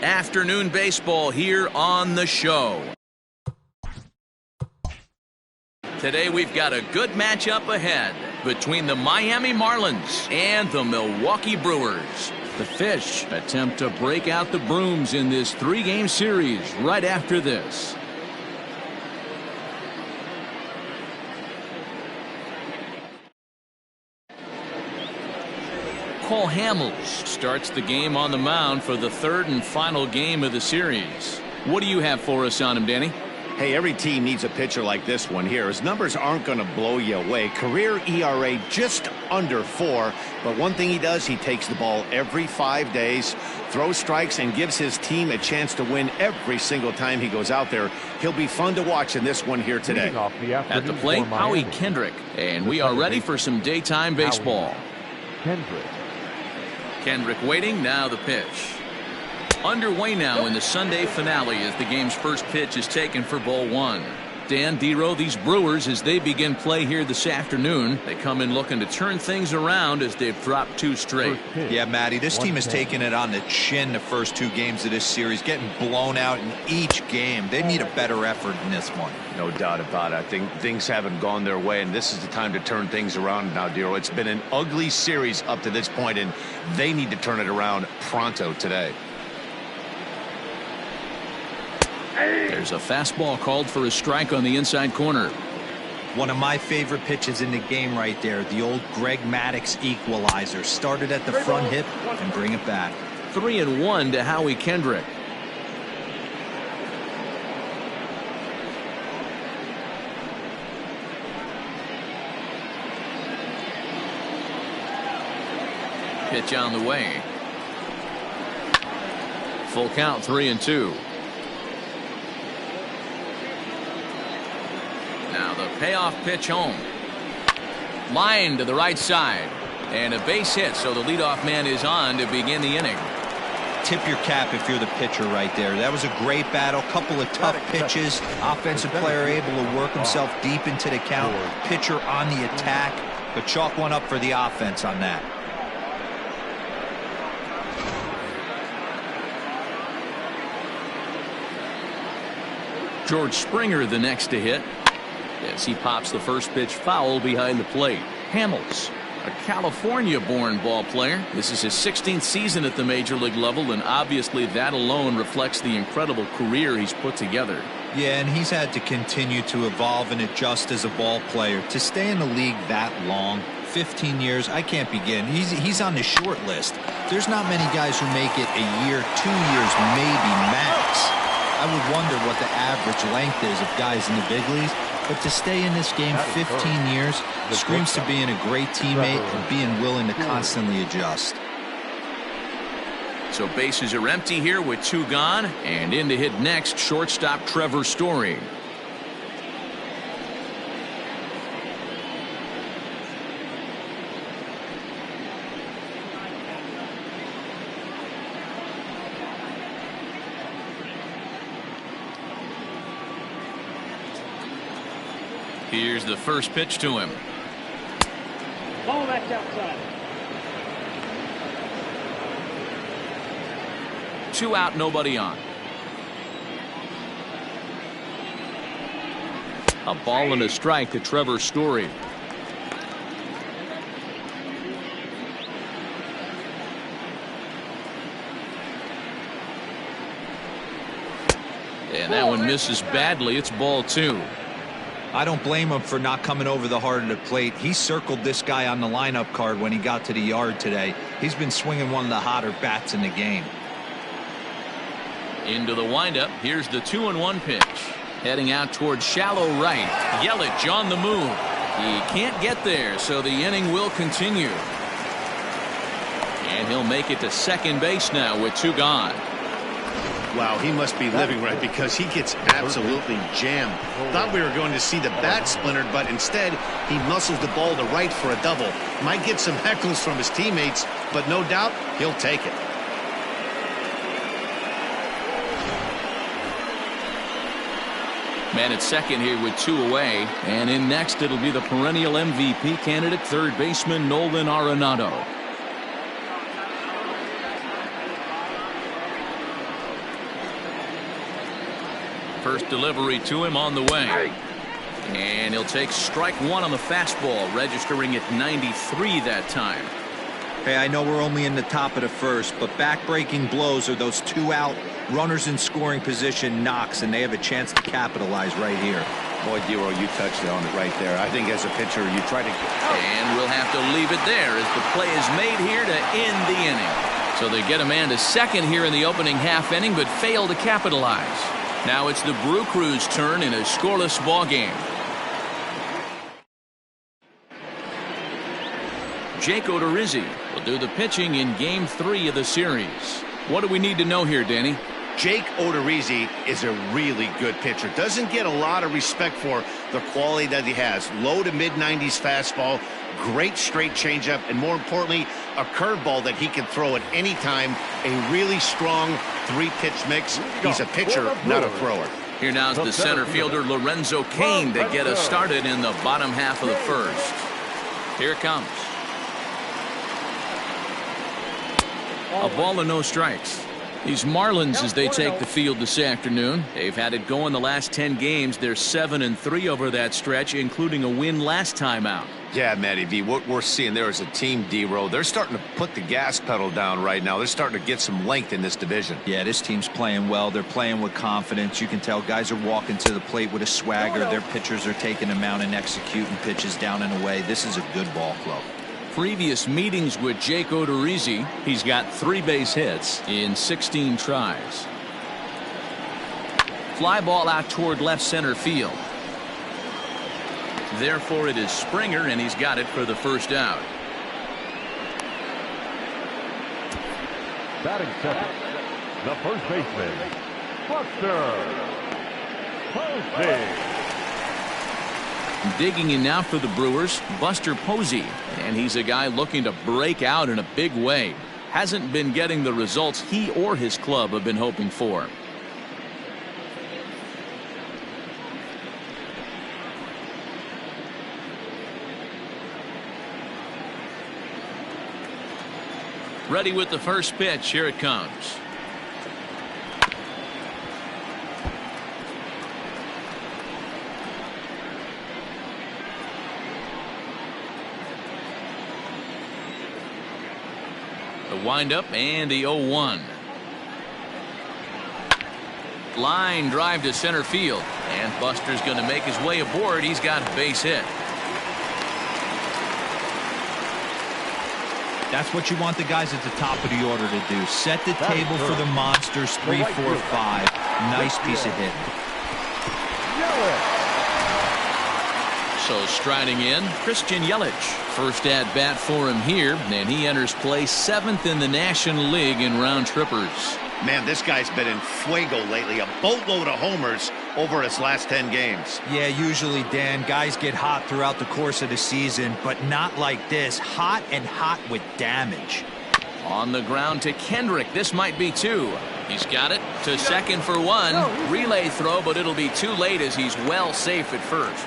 Afternoon baseball here on the show. Today we've got a good matchup ahead between the Miami Marlins and the Milwaukee Brewers. The Fish attempt to break out the brooms in this 3-game series right after this. Cole Hamels starts the game on the mound for the 3rd and final game of the series. What do you have for us on him, Danny? Hey, every team needs a pitcher like this one here. His numbers aren't going to blow you away. Career ERA just under 4. But one thing he does, he takes the ball every 5 days, throws strikes, and gives his team a chance to win every single time he goes out there. He'll be fun to watch in this one here today. At the plate, Howie Kendrick. And we are ready for some daytime baseball. Kendrick waiting, now the pitch. Underway now in the Sunday finale as the game's first pitch is taken for ball 1. Dan Dero, these Brewers, as they begin play here this afternoon, they come in looking to turn things around as they've dropped 2 straight. Yeah, Matty, this team has taken it on the chin the first 2 games of this series, getting blown out in each game. They need a better effort in this one. No doubt about it. I think things haven't gone their way, and this is the time to turn things around now, Dero. It's been an ugly series up to this point, and they need to turn it around pronto today. There's a fastball called for a strike on the inside corner. One of my favorite pitches in the game right there, the old Greg Maddux equalizer. Started at the front hip and bring it back. 3-1 to Howie Kendrick. Pitch on the way. Full count, 3-2. Now the payoff pitch home. Line to the right side. And a base hit, so the leadoff man is on to begin the inning. Tip your cap if you're the pitcher right there. That was a great battle. Couple of tough pitches. Offensive player able to work himself deep into the count. Pitcher on the attack. But chalk one up for the offense on that. George Springer the next to hit, as he pops the first pitch foul behind the plate. Hamels, a California-born ball player. This is his 16th season at the major league level, and obviously that alone reflects the incredible career he's put together. Yeah, and he's had to continue to evolve and adjust as a ball player. To stay in the league that long, 15 years, I can't begin. He's on the short list. There's not many guys who make it a year, 2 years, maybe max. I would wonder what the average length is of guys in the big leagues. But to stay in this game 15 years screams to being a great teammate and being willing to constantly adjust. So bases are empty here with 2 gone, and in to hit next, shortstop Trevor Story. Here's the first pitch to him. Ball back outside. 2 out, nobody on. A ball and a strike to Trevor Story. And that one misses badly. It's ball 2. I don't blame him for not coming over the heart of the plate. He circled this guy on the lineup card when he got to the yard today. He's been swinging one of the hotter bats in the game. Into the windup. Here's the 2-1 pitch. Heading out towards shallow right. Yelich on the move. He can't get there, so the inning will continue. And he'll make it to second base now with 2 gone. Wow, he must be living right, because he gets absolutely jammed. Thought we were going to see the bat splintered, but instead he muscles the ball to right for a double. Might get some heckles from his teammates, but no doubt he'll take it. Man at second here with 2 away, and in next it'll be the perennial MVP candidate, third baseman Nolan Arenado. First delivery to him on the way. And he'll take strike one on the fastball, registering at 93 that time. Hey, I know we're only in the top of the first, but back-breaking blows are those 2 out, runners in scoring position knocks, and they have a chance to capitalize right here. Boy, Dero, you touched on it right there. I think as a pitcher, you try to... And we'll have to leave it there as the play is made here to end the inning. So they get a man to second here in the opening half inning, but fail to capitalize. Now it's the Brew Crew's turn in a scoreless ball game. Jake Odorizzi will do the pitching in Game 3 of the series. What do we need to know here, Danny? Jake Odorizzi is a really good pitcher. Doesn't get a lot of respect for the quality that he has. Low to mid-90s fastball, great straight changeup, and more importantly, a curveball that he can throw at any time. A really strong 3-pitch mix. He's a pitcher, not a thrower. Here now's the center fielder Lorenzo Cain to get us started in the bottom half of the first. Here it comes. A ball and no strikes. These Marlins, as they take the field this afternoon, they've had it going the last 10 games. They're 7-3 over that stretch, including a win last time out. Yeah, Matty V, what we're seeing there is a team, D-Row. They're starting to put the gas pedal down right now. They're starting to get some length in this division. Yeah, this team's playing well. They're playing with confidence. You can tell guys are walking to the plate with a swagger. Their pitchers are taking them out and executing pitches down and away. This is a good ball club. Previous meetings with Jake Odorizzi, he's got 3 base hits in 16 tries. Fly ball out toward left center field. Therefore it is Springer, and he's got it for the first out. Batting second, the first baseman, Buster Posey. Digging in now for the Brewers, Buster Posey, and he's a guy looking to break out in a big way. Hasn't been getting the results he or his club have been hoping for. Ready with the first pitch. Here it comes. The windup and the 0-1. Line drive to center field, and Buster's going to make his way aboard. He's got a base hit. That's what you want the guys at the top of the order to do. Set the table for the monsters. 3, 4, 5. Nice piece of hitting. So striding in, Christian Yelich. First at bat for him here, and he enters play 7th in the National League in round trippers. Man, this guy's been in fuego lately. A boatload of homers over his last 10 games. Yeah, usually, Dan, guys get hot throughout the course of the season, but not like this. Hot and hot with damage. On the ground to Kendrick. This might be 2. He's got it to second for 1. Relay throw, but it'll be too late as he's well safe at first.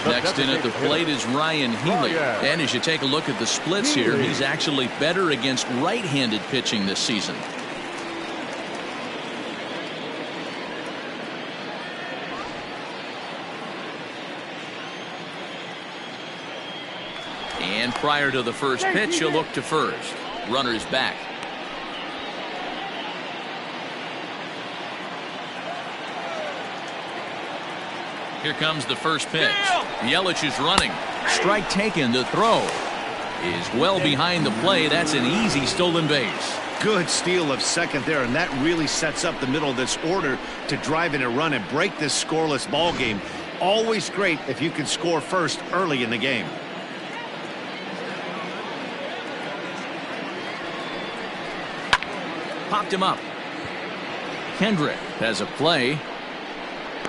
Next in at the plate is Ryan Healy. And as you take a look at the splits here, he's actually better against right-handed pitching this season. And prior to the first pitch, he'll look to first. Runner's back. Here comes the first pitch. Yelich is running. Strike taken. The throw is well behind the play. That's an easy stolen base. Good steal of second there, and that really sets up the middle of this order to drive in a run and break this scoreless ball game. Always great if you can score first early in the game. Popped him up. Kendrick has a play.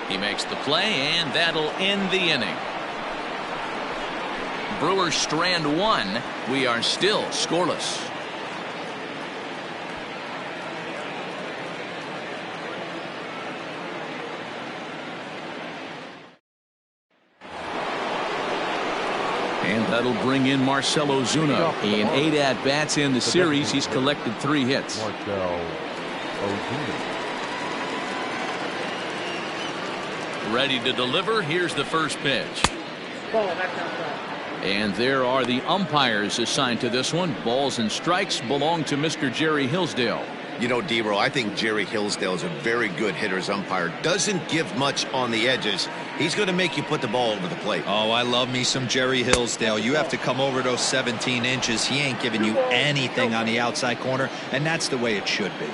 He makes the play, and that'll end the inning. Brewers strand 1. We are still scoreless. And that'll bring in Marcel Ozuna. In 8 at-bats in the series, he's collected 3 hits. Ozuna. Ready to deliver. Here's the first pitch. Ball, that's outside. And there are the umpires assigned to this one. Balls and strikes belong to Mr. Jerry Hillsdale. You know, D-Row, I think Jerry Hillsdale is a very good hitter's umpire. Doesn't give much on the edges. He's going to make you put the ball over the plate. Oh, I love me some Jerry Hillsdale. You have to come over those 17 inches. He ain't giving you anything on the outside corner, and that's the way it should be.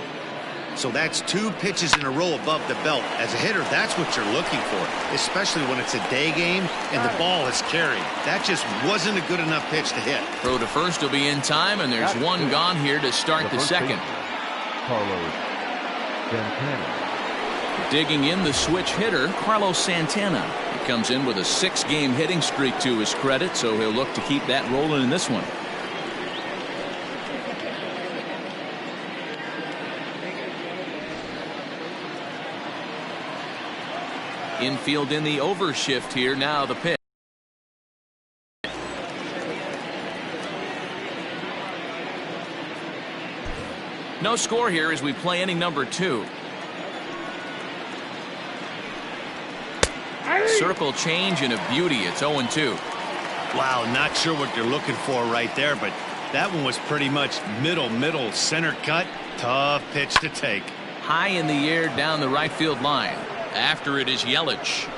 So that's 2 pitches in a row above the belt. As a hitter, that's what you're looking for, especially when it's a day game and the ball is carried. That just wasn't a good enough pitch to hit. Throw to first will be in time, and there's one gone here to start the second. Carlos Santana. Digging in, the switch hitter, Carlos Santana. He comes in with a 6-game hitting streak to his credit, so he'll look to keep that rolling in this one. Infield in the overshift here. Now the pitch. No score here as we play inning number 2. Circle change and a beauty. It's 0-2. Wow, not sure what you're looking for right there, but that one was pretty much middle, center cut. Tough pitch to take. High in the air down the right field line. After it is Yelich.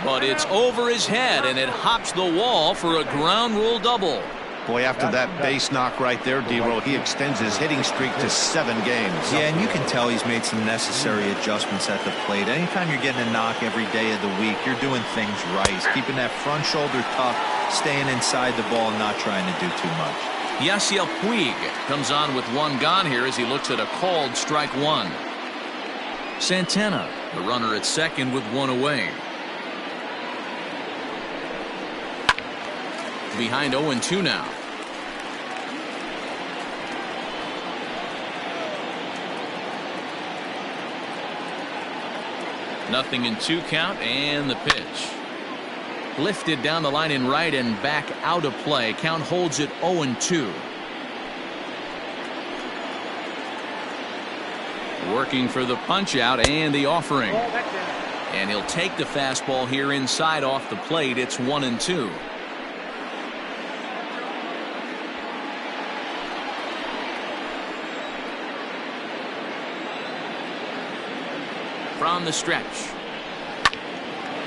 But it's over his head, and it hops the wall for a ground rule double. Boy, after that base knock right there, D-Row, he extends his hitting streak to 7 games. Yeah, and you can tell he's made some necessary adjustments at the plate. Anytime you're getting a knock every day of the week, you're doing things right. He's keeping that front shoulder tucked, staying inside the ball, and not trying to do too much. Yasiel Puig comes on with 1 gone here as he looks at a called strike 1. Santana, the runner at second with 1 away. Behind 0-2 now. Nothing in 2 count, and the pitch. Lifted down the line in right and back out of play. Count holds it 0-2. Working for the punch out and the offering. And he'll take the fastball here inside off the plate. It's 1-2. From the stretch.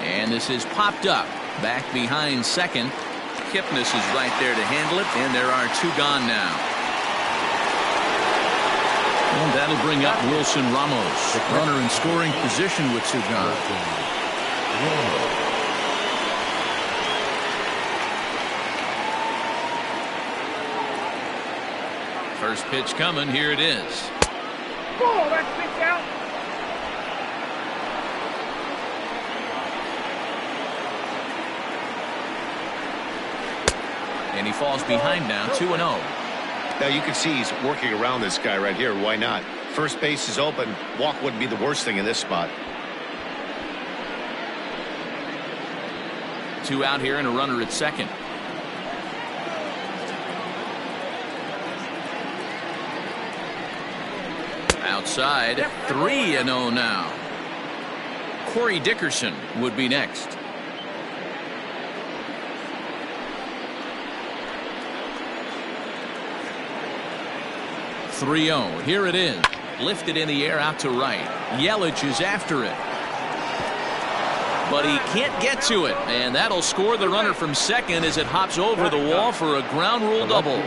And this is popped up. Back behind second. Kipnis is right there to handle it. And there are 2 gone now. And that'll bring up Wilson Ramos. Runner in scoring position with 2 gone. First pitch coming. Here it is. Ball, that's pitch out. And he falls behind now, 2-0. Now you can see he's working around this guy right here. Why not? First base is open. Walk wouldn't be the worst thing in this spot. 2 out here and a runner at second. Outside, 3-0 now. Cory Dickerson would be next. 3-0. Here it is. Lifted in the air out to right. Yelich is after it. But he can't get to it. And that'll score the runner from second as it hops over the wall for a ground rule double.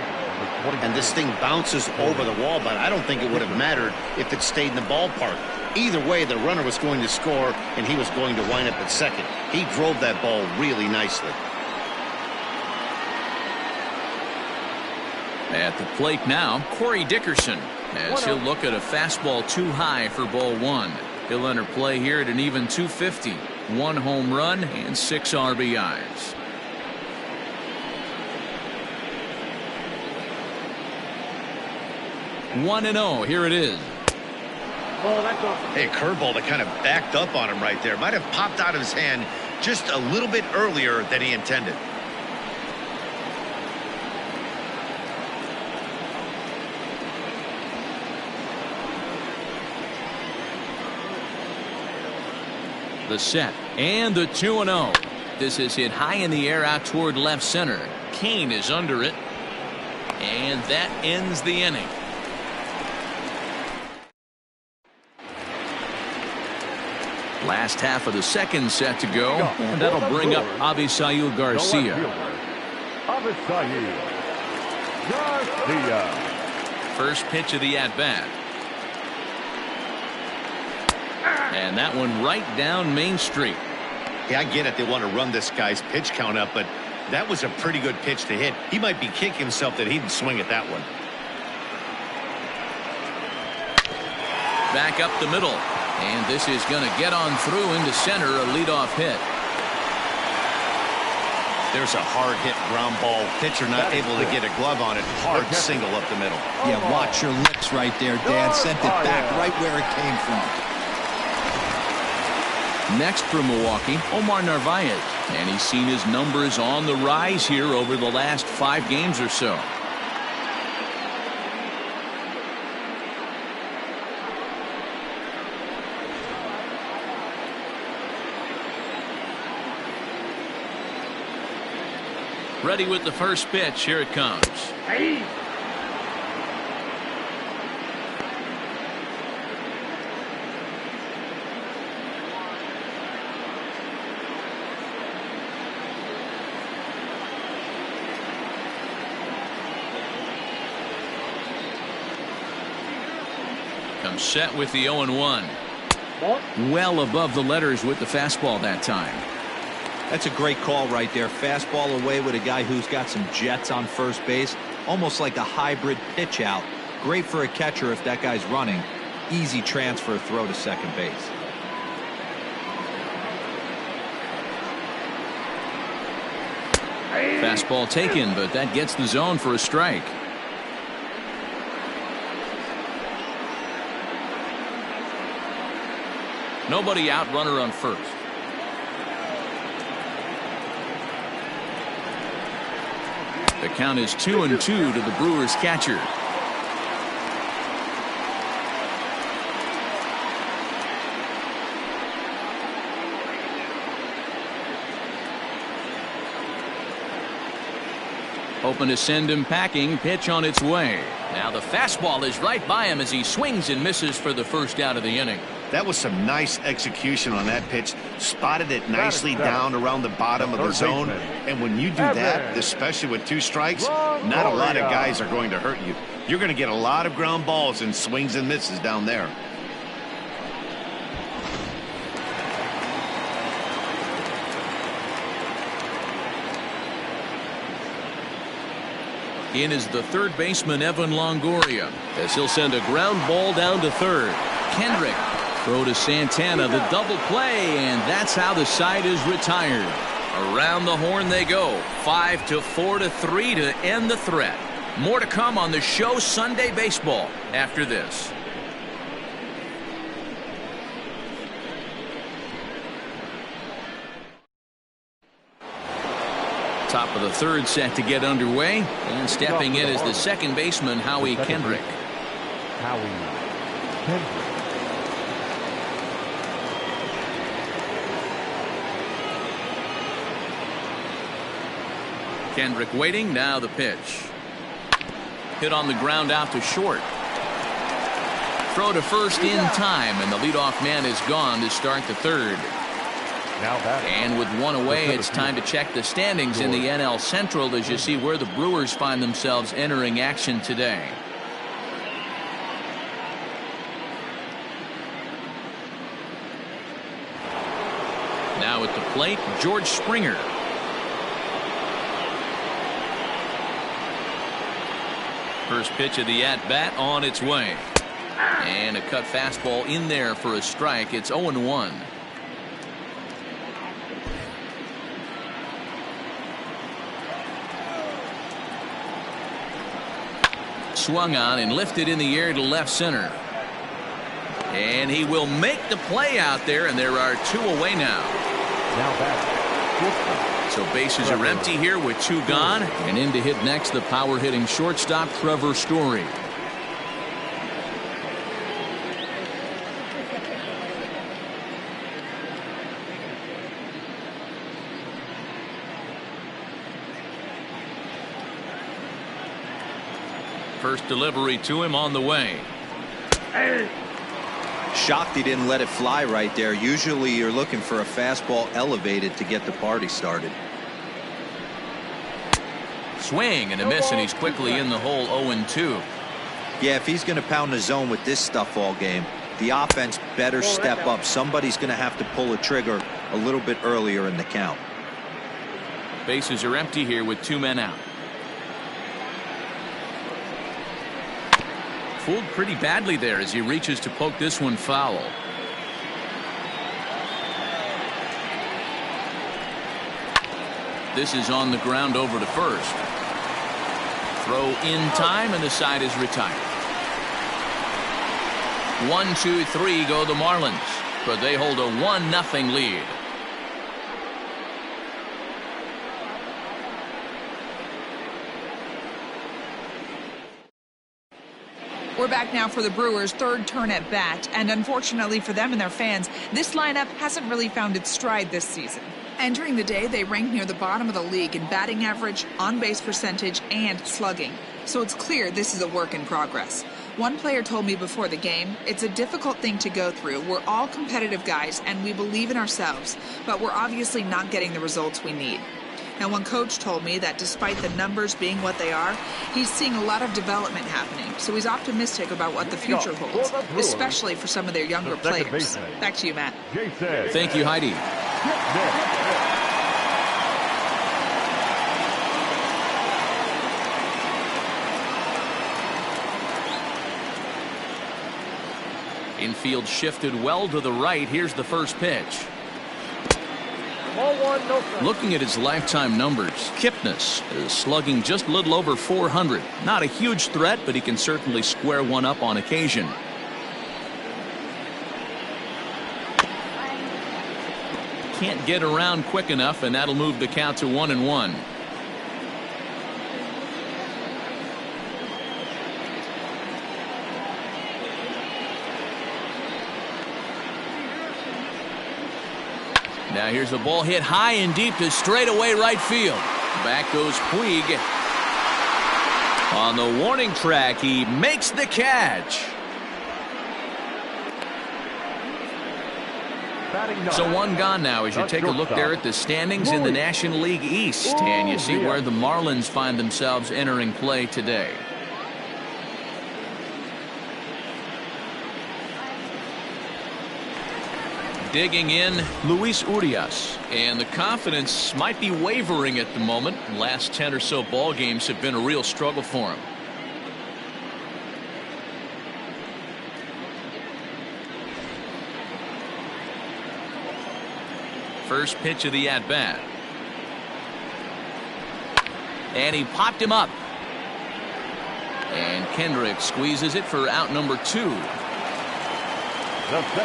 And this thing bounces over the wall, but I don't think it would have mattered if it stayed in the ballpark. Either way, the runner was going to score, and he was going to wind up at second. He drove that ball really nicely. At the plate now, Cory Dickerson, as he'll look at a fastball too high for ball 1. He'll enter play here at an even 250. 1 home run and 6 RBIs. One and 0. Here it is. Ball, that's off. Hey, curveball that kind of backed up on him right there. Might have popped out of his hand just a little bit earlier than he intended. The set and the 2-0. This is hit high in the air out toward left center. Kane is under it. And that ends the inning. Last half of the second set to go. And that'll bring up Avisail Garcia. Avisail Garcia. First pitch of the at-bat. And that one right down Main Street. Yeah, I get it. They want to run this guy's pitch count up, but that was a pretty good pitch to hit. He might be kicking himself that he didn't swing at that one. Back up the middle. And this is going to get on through into center, a leadoff hit. There's a hard hit ground ball. Pitcher not able to get a glove on it. Hard single up the middle. Yeah, watch your lips right there, Dad. Sent it back right where it came from. Next for Milwaukee, Omar Narvaez. And he's seen his numbers on the rise here over the last 5 games or so. Ready with the first pitch. Here it comes. Hey. Comes set with the 0-1. Well above the letters with the fastball that time. That's a great call right there. Fastball away with a guy who's got some jets on first base. Almost like a hybrid pitch out. Great for a catcher if that guy's running. Easy transfer throw to second base. Fastball taken, but that gets the zone for a strike. Nobody out, runner on first. The count is 2-2 to the Brewers catcher. Open to send him packing. Pitch on its way. Now the fastball is right by him as he swings and misses for the first out of the inning. That was some nice execution on that pitch. Spotted it nicely down around the bottom of the zone. And when you do that, especially with 2 strikes, not a lot of guys are going to hurt you. You're going to get a lot of ground balls and swings and misses down there. In is the third baseman, Evan Longoria, as he'll send a ground ball down to third. Kendrick. Throw to Santana, the double play, and that's how the side is retired. Around the horn they go. 5-4-3 to end the threat. More to come on the show Sunday Baseball after this. Top of the third set to get underway, and stepping in is the second baseman, Howie Kendrick. Howie Kendrick. Kendrick waiting. Now the pitch. Hit on the ground out to short. Throw to first in time, and the leadoff man is gone to start the third. And with one away, it's time to check the standings in the NL Central as you see where the Brewers find themselves entering action today. Now at the plate, George Springer. First pitch of the at-bat on its way. And a cut fastball in there for a strike. It's 0-1. Swung on and lifted in the air to left center. And he will make the play out there, and there are 2 away now. So bases are empty here with 2 gone, and in to hit next the power hitting shortstop Trevor Story. First delivery to him on the way. Shocked he didn't let it fly right there. Usually you're looking for a fastball elevated to get the party started. Swing and a miss, and he's quickly in the hole. 0-2. Yeah, if he's going to pound the zone with this stuff all game, the offense better step up. Somebody's going to have to pull a trigger a little bit earlier in the count. Bases are empty here with 2 men out. Fooled pretty badly there as he reaches to poke this one foul. This is on the ground over to first. Throw in time, and the side is retired. 1-2-3 go the Marlins, but they hold a 1-0 lead. We're back now for the Brewers' third turn at bat, and unfortunately for them and their fans, this lineup hasn't really found its stride this season. Entering the day, they ranked near the bottom of the league in batting average, on-base percentage, and slugging. So it's clear this is a work in progress. One player told me before the game, it's a difficult thing to go through. We're all competitive guys, and we believe in ourselves, but we're obviously not getting the results we need. Now, one coach told me that despite the numbers being what they are, he's seeing a lot of development happening, so he's optimistic about what the future holds, especially for some of their younger players. Back to you, Matt. Thank you, Heidi. Infield shifted well to the right. Here's the first pitch. Looking at his lifetime numbers, Kipnis is slugging just a little over 400. Not a huge threat, but he can certainly square one up on occasion. Can't get around quick enough, and that'll move the count to 1-1. Now here's a ball hit high and deep to straightaway right field. Back goes Puig. On the warning track, he makes the catch. So one gone now as you take a look there at the standings in the National League East, and you see where the Marlins find themselves entering play today. Digging in, Luis Urias, and the confidence might be wavering at the moment. Last 10 or so ball games have been a real struggle for him. First pitch of the at-bat. And he popped him up. And Kendrick squeezes it for out number 2.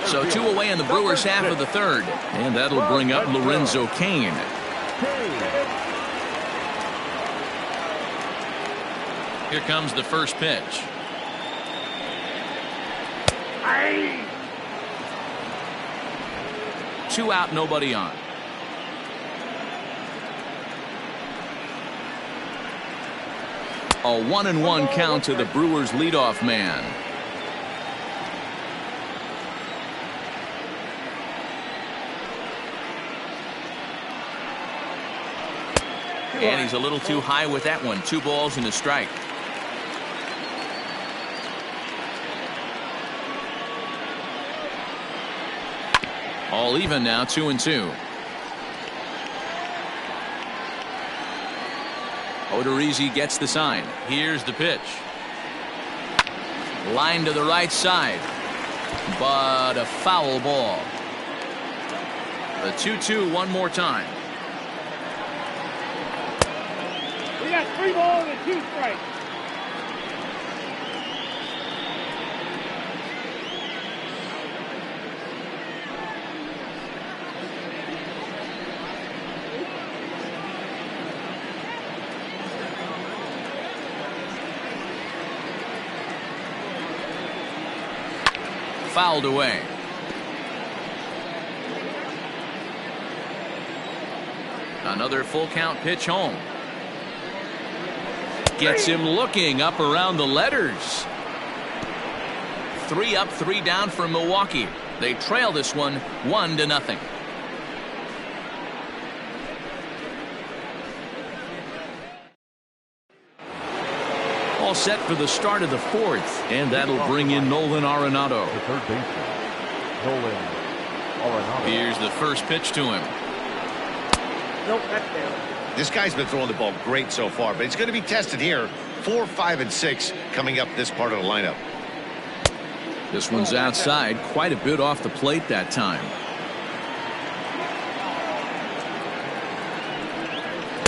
So 2 away in the Brewers' half of the third. And that'll bring up Lorenzo Cain. Here comes the first pitch. Two out, nobody on. A 1-1 count to the Brewers' leadoff man. And he's a little too high with that one. 2 balls and a strike. All even now, 2-2. Odorizzi gets the sign. Here's the pitch. Line to the right side. But a foul ball. The 2-2 one more time. We got 3 balls and 2 strikes. Fouled away. Another full count pitch home. gets him looking up around the letters. 3 up, 3 down for Milwaukee. They trail this one 1-0. All set for the start of the 4th, and that'll bring in Nolan Arenado. The third baseman, Nolan Arenado. Here's the first pitch to him. Nope, that's down. This guy's been throwing the ball great so far, but it's going to be tested here. 4, 5, and 6 coming up this part of the lineup. This one's outside, quite a bit off the plate that time.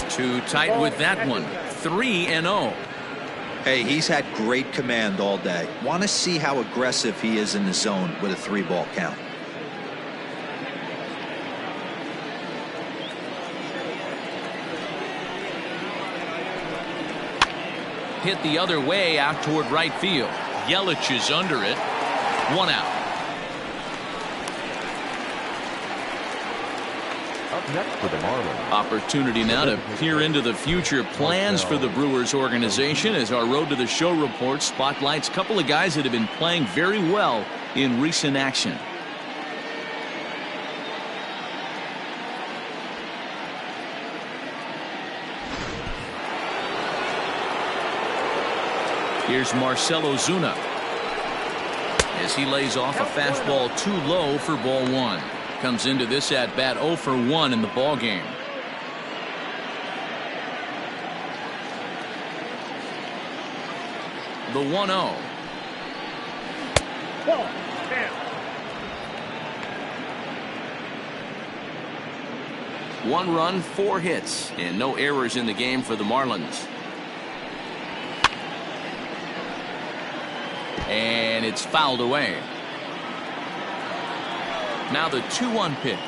2 tight with that one. 3-0. Hey, he's had great command all day. Want to see how aggressive he is in the zone with a 3-ball count. Hit the other way out toward right field. Yelich is under it. 1 out. Up next for the Marlins. Opportunity now to peer into the future plans for the Brewers organization as our Road to the Show report spotlights a couple of guys that have been playing very well in recent action. Here's Marcel Ozuna as he lays off a fastball too low for ball 1. Comes into this at bat 0 for 1 in the ball game. The 1-0. Ball, 1 run, 4 hits, and no errors in the game for the Marlins. And it's fouled away. Now the 2-1 pitch.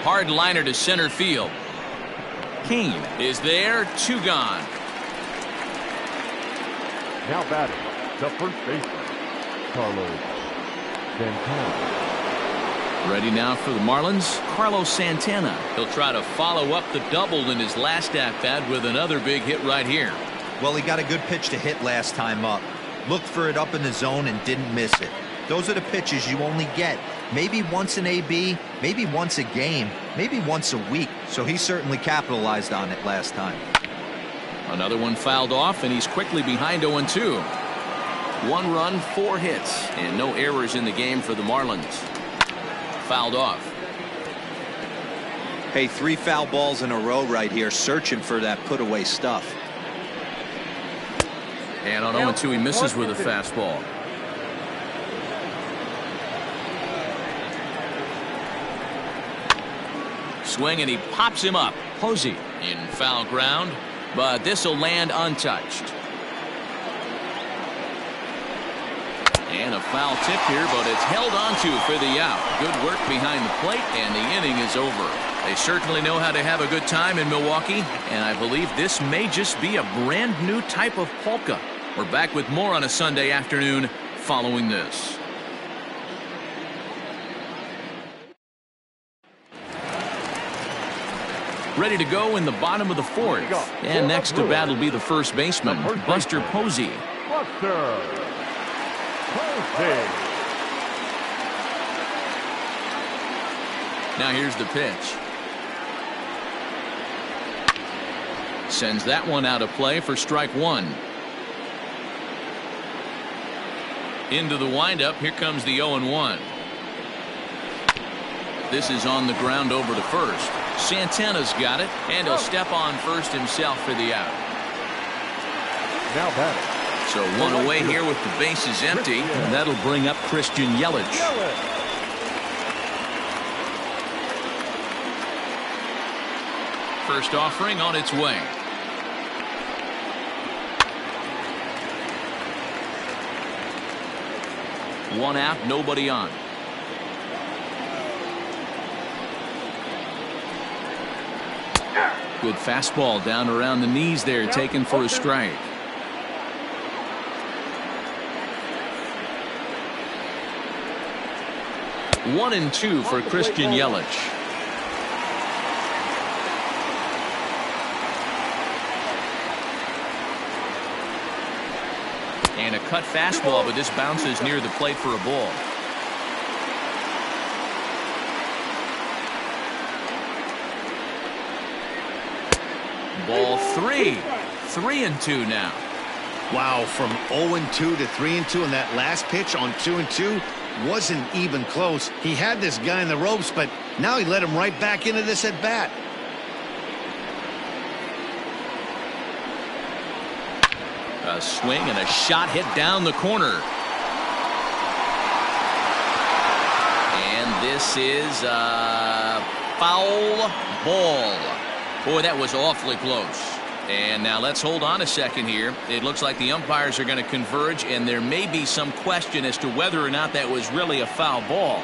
Hard liner to center field. Kane is there. 2 gone. Now batting, the first baseman, Carlos Santana. Ready now for the Marlins, Carlos Santana. He'll try to follow up the double in his last at-bat with another big hit right here. Well, he got a good pitch to hit last time up. Looked for it up in the zone and didn't miss it. Those are the pitches you only get maybe once in AB, maybe once a game, maybe once a week. So he certainly capitalized on it last time. Another one fouled off, and he's quickly behind 0-2. 1 run, 4 hits, and no errors in the game for the Marlins. Fouled off. Hey, 3 foul balls in a row right here, searching for that put-away stuff. And on 0-2, he misses with a fastball. Swing, and he pops him up. Posey in foul ground, but this will land untouched. And a foul tip here, but it's held onto for the out. Good work behind the plate, and the inning is over. They certainly know how to have a good time in Milwaukee, and I believe this may just be a brand new type of polka. We're back with more on a Sunday afternoon following this. Ready to go in the bottom of the 4th. And next to bat will be the first baseman, Buster Posey. Buster Posey. Now here's the pitch. Sends that one out of play for strike 1. Into the windup. Here comes the 0-1. This is on the ground over to first. Santana's got it, and he'll step on first himself for the out. Now batting. So 1 away here with the bases empty, and that'll bring up Christian Yelich. First offering on its way. One out, nobody on. Good fastball down around the knees there, taken for a strike. One and 2 for Christian Yelich. And a cut fastball, but this bounces near the plate for a ball. Ball 3. 3-2 now. Wow, from 0-2 to 3-2, and that last pitch on 2-2 wasn't even close. He had this guy in the ropes, but now he let him right back into this at bat. A swing and a shot hit down the corner. And this is a foul ball. Boy, that was awfully close. And now let's hold on a second here. It looks like the umpires are going to converge, and there may be some question as to whether or not that was really a foul ball.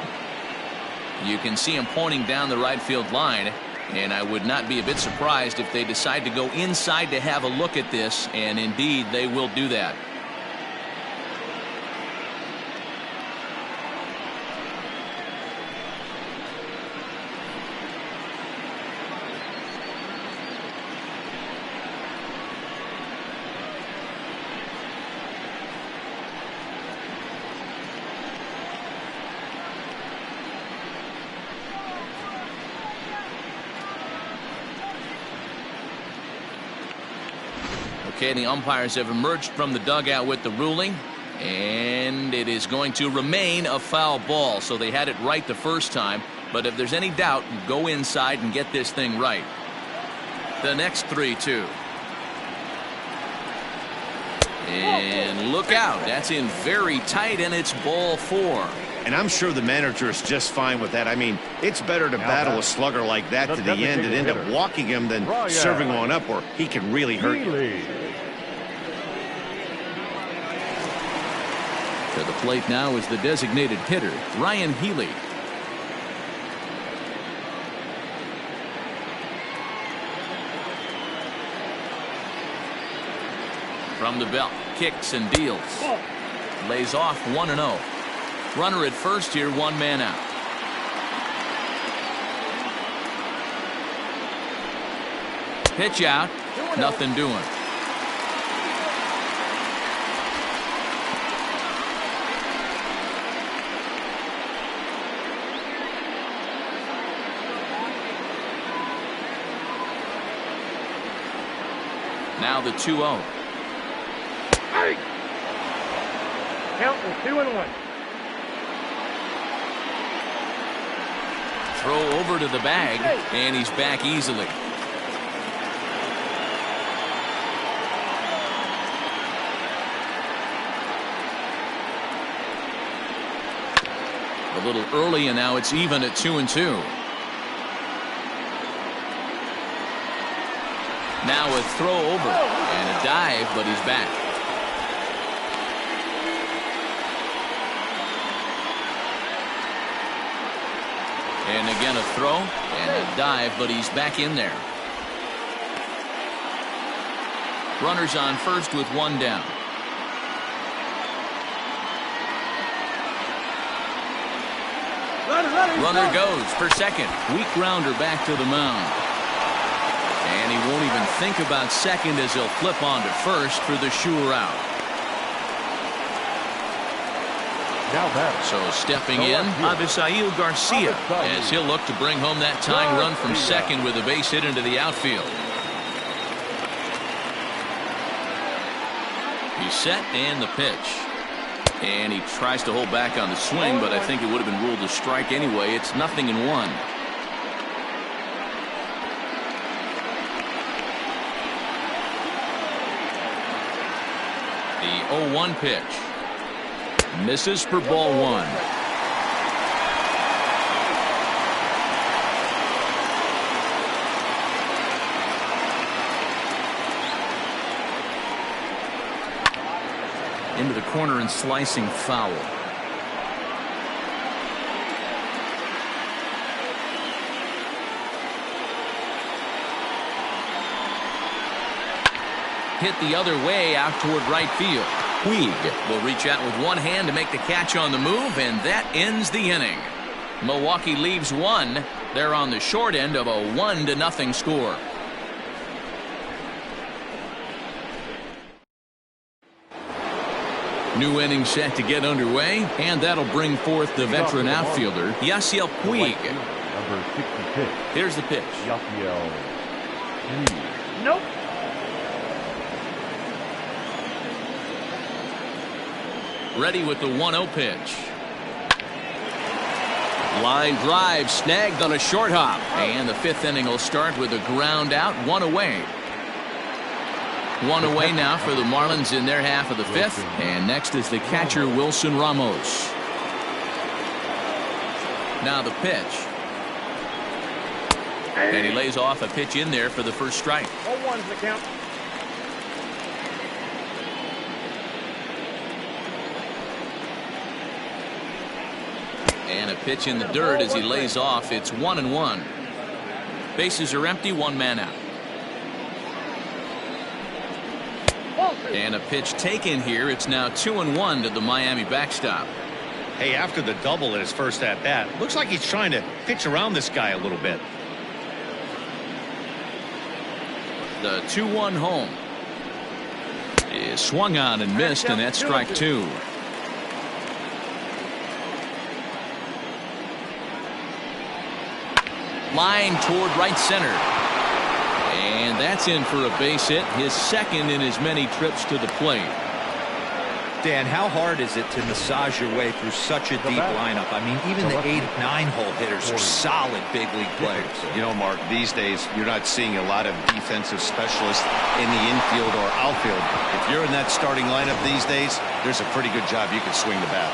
You can see him pointing down the right field line, and I would not be a bit surprised if they decide to go inside to have a look at this, and indeed they will do that. Okay, the umpires have emerged from the dugout with the ruling, and it is going to remain a foul ball. So they had it right the first time, but if there's any doubt, go inside and get this thing right. The next 3-2. And look out, that's in very tight, and it's ball 4. And I'm sure the manager is just fine with that. I mean, it's better to battle a slugger like that to the end and end up walking him than serving one up where he can really hurt you. To the plate now is the designated hitter, Ryan Healy. From the belt, kicks and deals. Lays off 1-0. Runner at first here, one man out. Pitch out, nothing doing. Now the 2-0. Count is 2-1. Throw over to the bag, and he's back easily. A little early, and now it's even at 2-2. Now a throw over and a dive, but he's back. And again a throw and a dive, but he's back in there. Runners on first with one down. Runner goes for second. Weak grounder back to the mound. And he won't even think about second as he'll flip on to first for the sure out. So stepping in, Avisail Garcia, as he'll look to bring home that tying run from second with a base hit into the outfield. He's set and the pitch. And he tries to hold back on the swing, but I think it would have been ruled a strike anyway. It's 0-1. The 0-1 pitch. Misses for ball 1. Into the corner and slicing foul. Hit the other way out toward right field. Puig will reach out with one hand to make the catch on the move, and that ends the inning. Milwaukee leaves one. They're on the short end of a 1-0 score. New inning set to get underway, and that'll bring forth the veteran outfielder, Yasiel Puig. Number 66. Here's the pitch. Yasiel Puig. Nope. Ready with the 1-0 pitch. Line drive snagged on a short hop, and the 5th inning will start with a ground out, 1 away. 1 away now for the Marlins in their half of the 5th, and next is the catcher Wilson Ramos. Now the pitch, and he lays off a pitch in there for the first strike. 0-1's the count. And a pitch in the dirt as he lays off. It's 1-1. Bases are empty, 1 man out. And a pitch taken here. It's now 2-1 to the Miami backstop. Hey, after the double at his first at bat, looks like he's trying to pitch around this guy a little bit. The 2-1 home is swung on and missed, and that's strike 2. Line toward right center. And that's in for a base hit, his second in as many trips to the plate. Dan, how hard is it to massage your way through such a deep lineup? I mean, even the 8, 9-hole hitters are solid big league players. You know, Mark, these days you're not seeing a lot of defensive specialists in the infield or outfield. If you're in that starting lineup these days, there's a pretty good job you can swing the bat.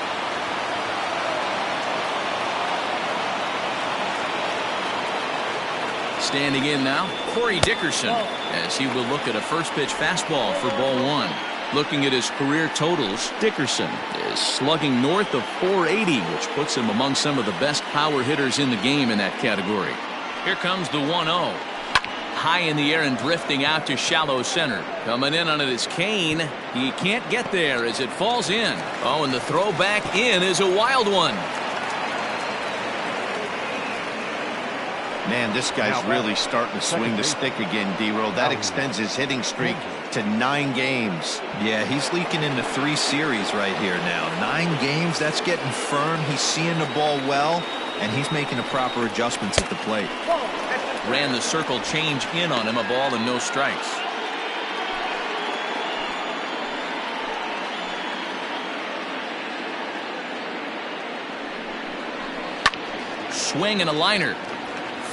Standing in now, Cory Dickerson, as he will look at a first pitch fastball for ball 1. Looking at his career totals, Dickerson is slugging north of .480, which puts him among some of the best power hitters in the game in that category. Here comes the 1-0. High in the air and drifting out to shallow center. Coming in on it is Kane. He can't get there as it falls in. Oh, and the throw back in is a wild one. Man, this guy's really starting to swing the stick again, D-Roll. That extends his hitting streak to 9 games. Yeah, he's leaking into 3 series right here now. 9 games, that's getting firm. He's seeing the ball well, and he's making the proper adjustments at the plate. Ran the circle change in on him, a ball and no strikes. Swing and a liner.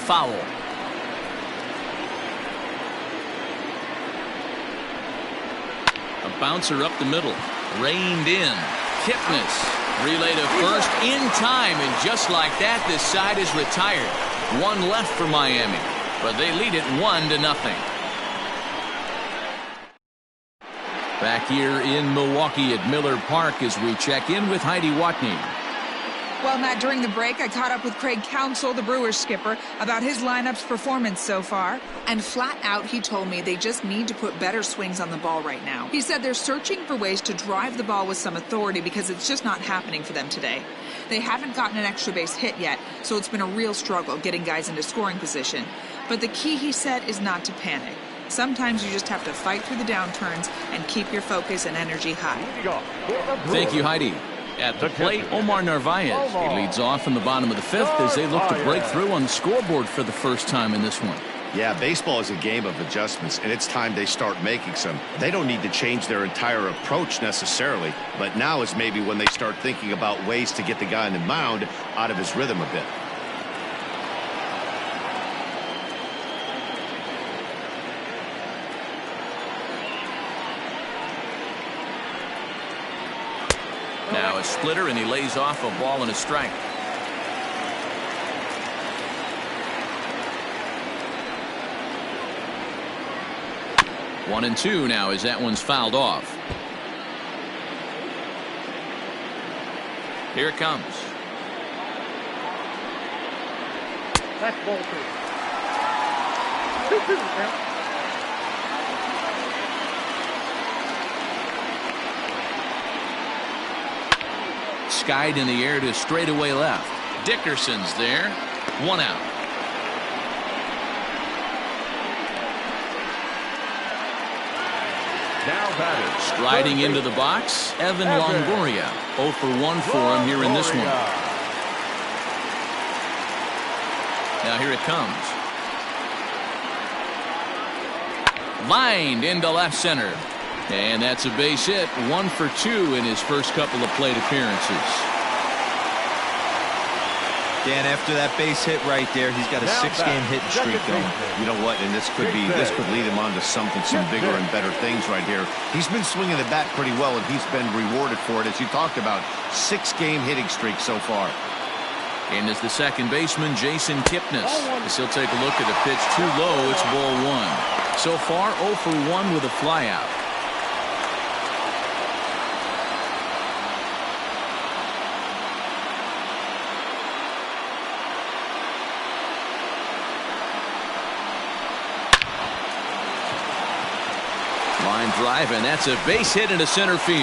Foul. A bouncer up the middle. Reined in. Kipnis. Relay to first in time, and just like that, this side is retired. 1 left for Miami, but they lead it 1-0. Back here in Milwaukee at Miller Park as we check in with Heidi Watney. Well, Matt, during the break, I caught up with Craig Counsell, the Brewers skipper, about his lineup's performance so far. And flat out, he told me they just need to put better swings on the ball right now. He said they're searching for ways to drive the ball with some authority because it's just not happening for them today. They haven't gotten an extra base hit yet, so it's been a real struggle getting guys into scoring position. But the key, he said, is not to panic. Sometimes you just have to fight through the downturns and keep your focus and energy high. Thank you, Heidi. At the plate, Omar Narvaez. He leads off in the bottom of the 5th as they look to break through on the scoreboard for the first time in this one. Yeah, baseball is a game of adjustments, and it's time they start making some. They don't need to change their entire approach necessarily, but now is maybe when they start thinking about ways to get the guy on the mound out of his rhythm a bit. Now a splitter, and he lays off a ball and a strike. One and two now as that one's fouled off. Here it comes. That's ball 2. 2-2 count. Skied in the air to straightaway left. Dickerson's there. 1 out. Now batting. Striding into the box, Evan Longoria. 0 for 1 for him here in this one. Now here it comes. Lined into left center. And that's a base hit. 1 for 2 in his first couple of plate appearances. Dan, after that base hit right there, he's got a 6-game hitting streak going. You know what? And this could lead him on to some bigger and better things right here. He's been swinging the bat pretty well, and he's been rewarded for it, as you talked about. 6-game hitting streak so far. And as the second baseman, Jason Kipnis. As he'll take a look at the pitch too low, it's ball 1. So far, 0 for 1 with a flyout. Line drive, and that's a base hit into center field.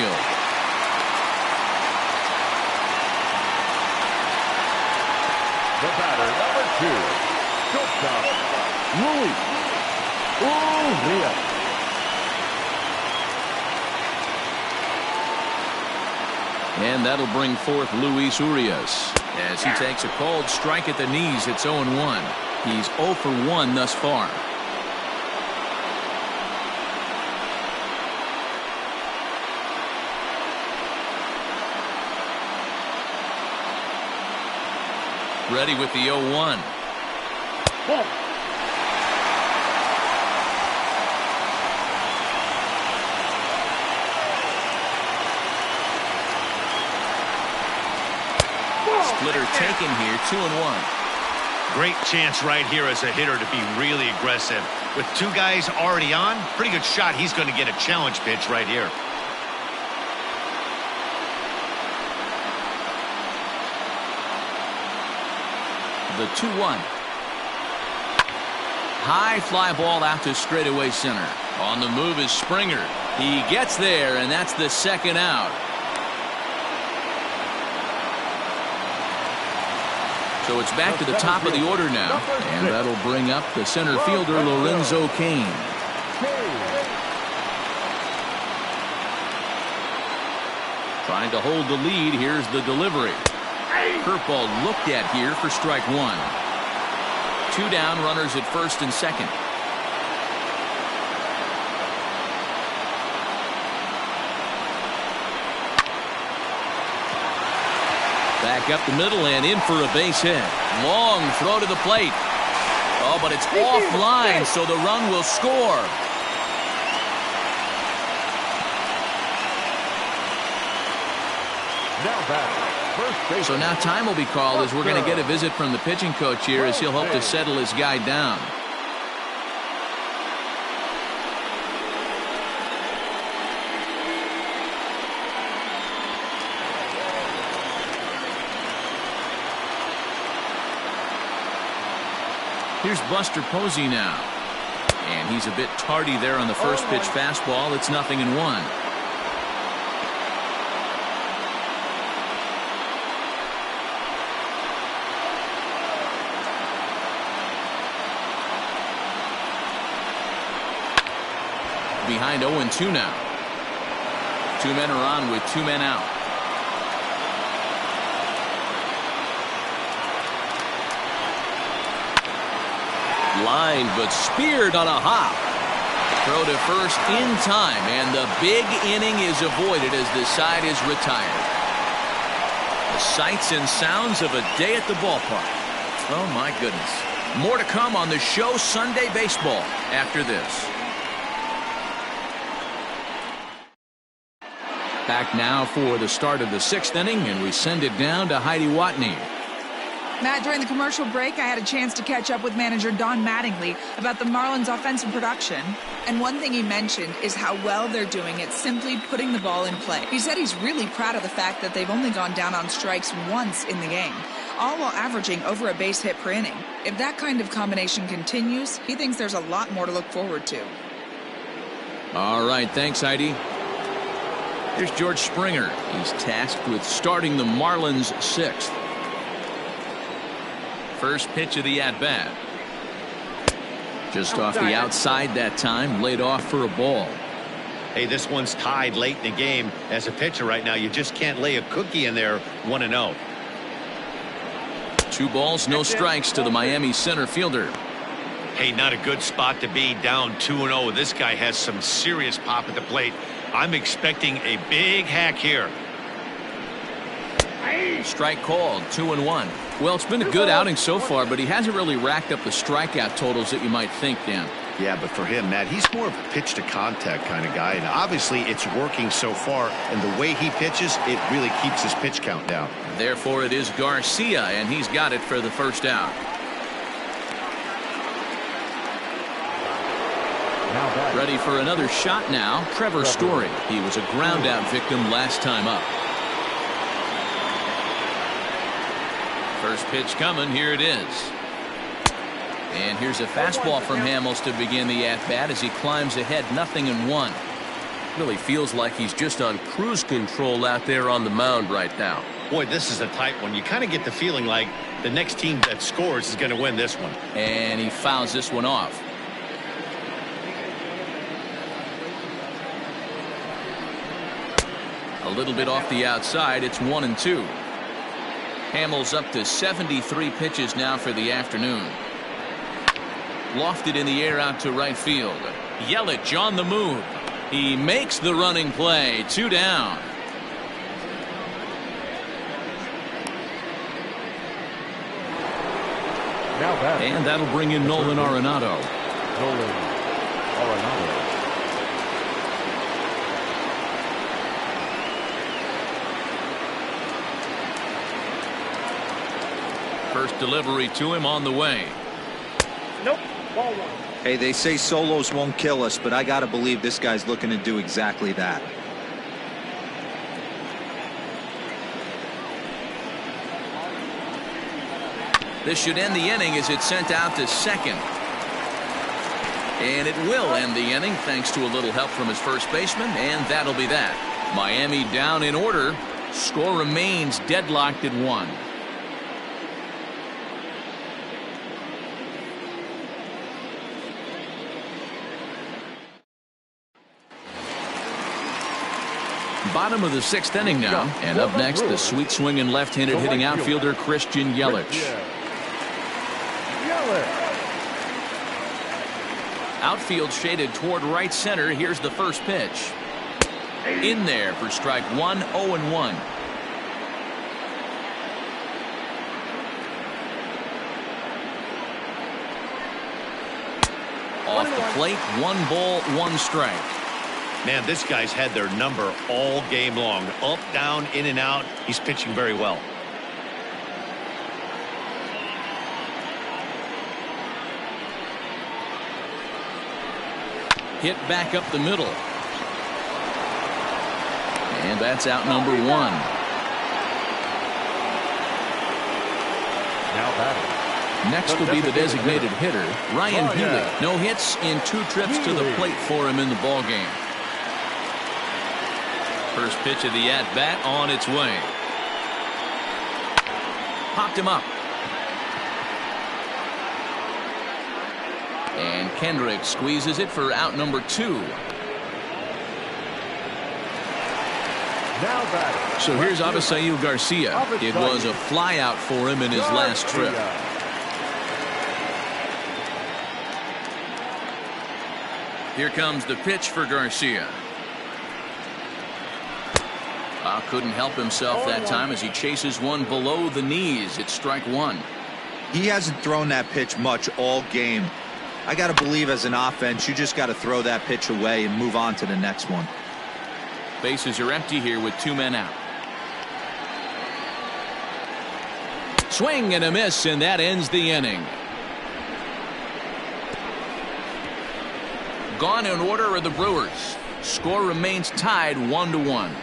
The batter, number 2, shortstop, Luis Urias. And that'll bring forth Luis Urias as he takes a called strike at the knees. It's 0-1. He's 0 for 1 thus far. Ready with the 0-1. Splitter taken here, 2-1. Great chance right here as a hitter to be really aggressive. With 2 guys already on, pretty good shot. He's going to get a challenge pitch right here. The 2-1. High fly ball out to straightaway center. On the move is Springer. He gets there, and that's the second out. So it's back to the top of the order now, and that'll bring up the center fielder, Lorenzo Cain. Trying to hold the lead. Here's the delivery. Curveball looked at here for strike 1. 2 down, runners at first and second. Back up the middle and in for a base hit. Long throw to the plate. Oh, but it's offline, so the run will score. Now batting. So now time will be called as we're going to get a visit from the pitching coach here as he'll hope to settle his guy down. Here's Buster Posey now. And he's a bit tardy there on the first pitch fastball. It's 0-1. Behind 0-2 now. 2 men are on with 2 men out. Line, but speared on a hop. Throw to first in time, and the big inning is avoided as the side is retired. The sights and sounds of a day at the ballpark. Oh my goodness. More to come on the show Sunday Baseball after this. Back now for the start of the 6th inning, and we send it down to Heidi Watney. Matt, during the commercial break, I had a chance to catch up with manager Don Mattingly about the Marlins' offensive production. And one thing he mentioned is how well they're doing at simply putting the ball in play. He said he's really proud of the fact that they've only gone down on strikes once in the game, all while averaging over a base hit per inning. If that kind of combination continues, he thinks there's a lot more to look forward to. All right, thanks, Heidi. Here's George Springer. He's tasked with starting the Marlins 6th. First pitch of the at-bat. Just off the outside that time, laid off for a ball. Hey, this one's tied late in the game. As a pitcher right now, you just can't lay a cookie in there 1-0. 2 balls, no strikes to the Miami center fielder. Hey, not a good spot to be, down 2-0. This guy has some serious pop at the plate. I'm expecting a big hack here. Strike called, 2-1. Well, it's been a good outing so far, but he hasn't really racked up the strikeout totals that you might think, Dan. Yeah, but for him, Matt, he's more of a pitch to contact kind of guy, and obviously it's working so far, and the way he pitches, it really keeps his pitch count down. Therefore, it is Garcia, and he's got it for the first out. Ready for another shot now, Trevor Story. He was a ground out victim last time up. First pitch coming, here it is. And here's a fastball from Hamels to begin the at-bat as he climbs ahead, 0-1. Really feels like he's just on cruise control out there on the mound right now. Boy, this is a tight one. You kind of get the feeling like the next team that scores is going to win this one. And he fouls this one off. A little bit off the outside, it's 1-2. Hamels up to 73 pitches now for the afternoon. Lofted in the air out to right field. Yelich on the move. He makes the running play. 2 down. And that'll bring in Nolan Arenado. Nolan Arenado. First delivery to him on the way. Nope. Ball 1. Hey, they say solos won't kill us, but I got to believe this guy's looking to do exactly that. This should end the inning as it's sent out to second. And it will end the inning thanks to a little help from his first baseman, and that'll be that. Miami down in order. Score remains deadlocked at 1. Bottom of the 6th inning now, and up next the sweet swinging left-handed hitting outfielder Christian Yelich. Outfield shaded toward right center. Here's the first pitch. In there for strike 1, 0-1. Off the plate, 1 ball, 1 strike. Man, this guy's had their number all game long. Up, down, in and out. He's pitching very well. Hit back up the middle. And that's out number 1. Now batting. Next will be the designated hitter, Ryan Healy. No hits in 2 trips to the plate for him in the ballgame. First pitch of the at-bat on its way. Popped him up. And Kendrick squeezes it for out number 2. Now batting. So here's Avisail Garcia. It was a flyout for him in his last trip. Here comes the pitch for Garcia. Couldn't help himself that time as he chases one below the knees. It's strike 1. He hasn't thrown that pitch much all game. I got to believe as an offense, you just got to throw that pitch away and move on to the next one. Bases are empty here with 2 men out. Swing and a miss, and that ends the inning. Gone in order are the Brewers. Score remains tied 1-1.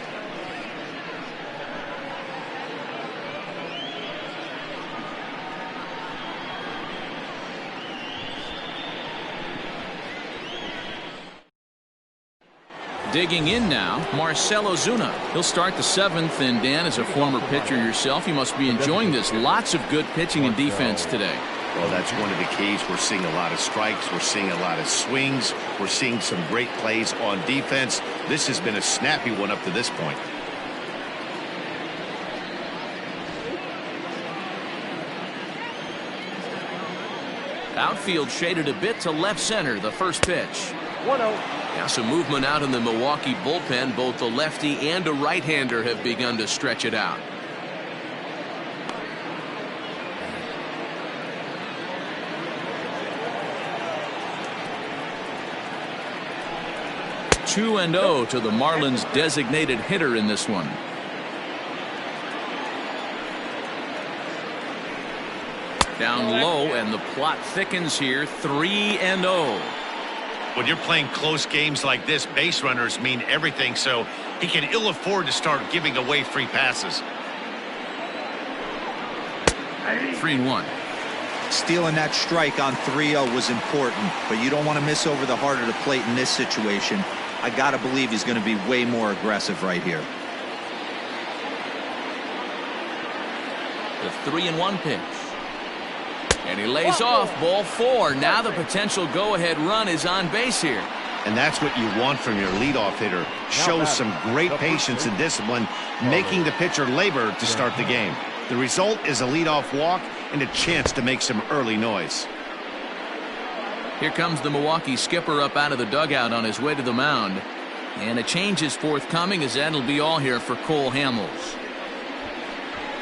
Digging in now, Marcel Ozuna. He'll start the 7th, and Dan, as a former pitcher yourself, you must be enjoying this. Lots of good pitching and defense today. Well, that's one of the keys. We're seeing a lot of strikes. We're seeing a lot of swings. We're seeing some great plays on defense. This has been a snappy one up to this point. Outfield shaded a bit to left center, the first pitch. 1-0. Yeah, some movement out in the Milwaukee bullpen. Both the lefty and a right-hander have begun to stretch it out. Two and 0 to the Marlins designated hitter in this one. Down low, and the plot thickens here. 3-0. When you're playing close games like this, base runners mean everything, so he can ill afford to start giving away free passes. 3-1. Stealing that strike on 3-0 was important, but you don't want to miss over the heart of the plate in this situation. I got to believe he's going to be way more aggressive right here. The 3-1 pitch. And he lays off. Ball 4. Now the potential go-ahead run is on base here. And that's what you want from your leadoff hitter. Shows some great patience and discipline, making the pitcher labor to start the game. The result is a leadoff walk and a chance to make some early noise. Here comes the Milwaukee skipper up out of the dugout on his way to the mound. And a change is forthcoming, as that'll be all here for Cole Hamels.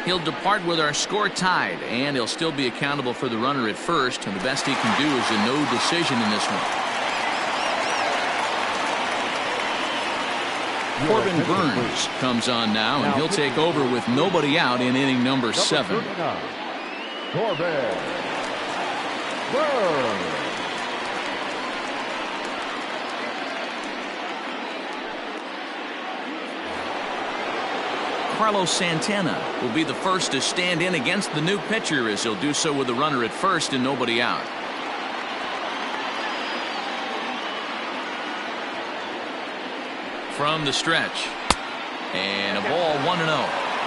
He'll depart with our score tied, and he'll still be accountable for the runner at first, and the best he can do is a no decision in this one. Corbin Burns comes on now, and he'll take over with nobody out in inning number 7. Corbin Burns. Carlos Santana will be the first to stand in against the new pitcher, as he'll do so with the runner at first and nobody out. From the stretch, and a ball 1-0.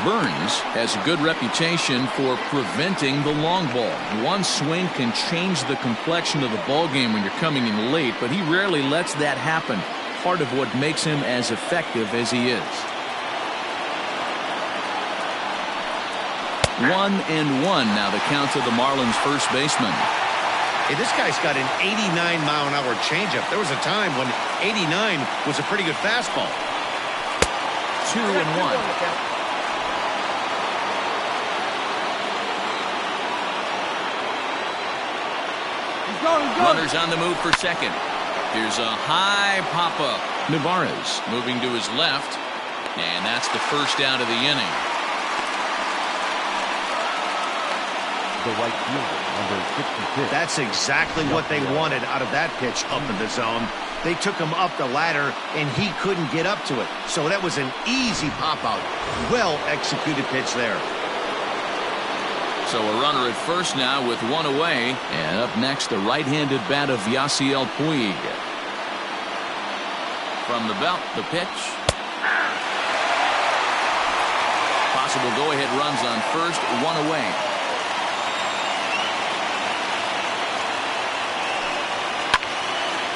Burns has a good reputation for preventing the long ball. One swing can change the complexion of the ball game when you're coming in late, but he rarely lets that happen. Part of what makes him as effective as he is. 1-1 now, the count to the Marlins first baseman. Hey, this guy's got an 89-mile-an-hour changeup. There was a time when 89 was a pretty good fastball. 2-1. Runners on the move for second. Here's a high pop-up. Navarez moving to his left, and that's the first out of the inning. The right fielder, number 66. That's exactly what they wanted out of that pitch up in the zone. They took him up the ladder, and he couldn't get up to it. So that was an easy pop-out. Well-executed pitch there. So a runner at first now with one away. And up next, the right-handed bat of Yasiel Puig. From the belt, the pitch. Possible go-ahead runs on first, one away.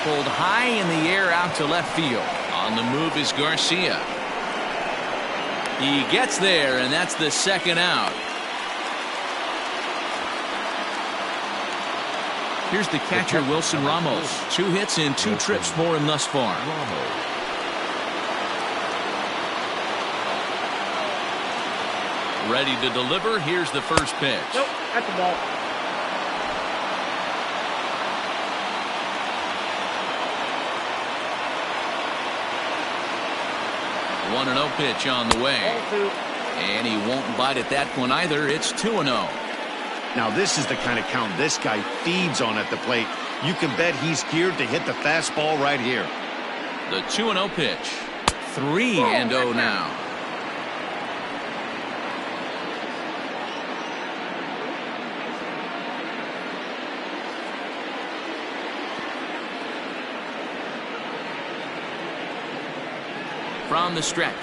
Pulled high in the air out to left field. On the move is Garcia. He gets there, and that's the second out. Here's the catcher, Wilson Ramos. 2 hits in 2 trips for him thus far. Ready to deliver. Here's the first pitch. Nope, at the ball. 1-0 pitch on the way. And he won't bite at that one either. It's 2-0. Now this is the kind of count this guy feeds on at the plate. You can bet he's geared to hit the fastball right here. The 2-0 pitch. 3-0 now. From the stretch,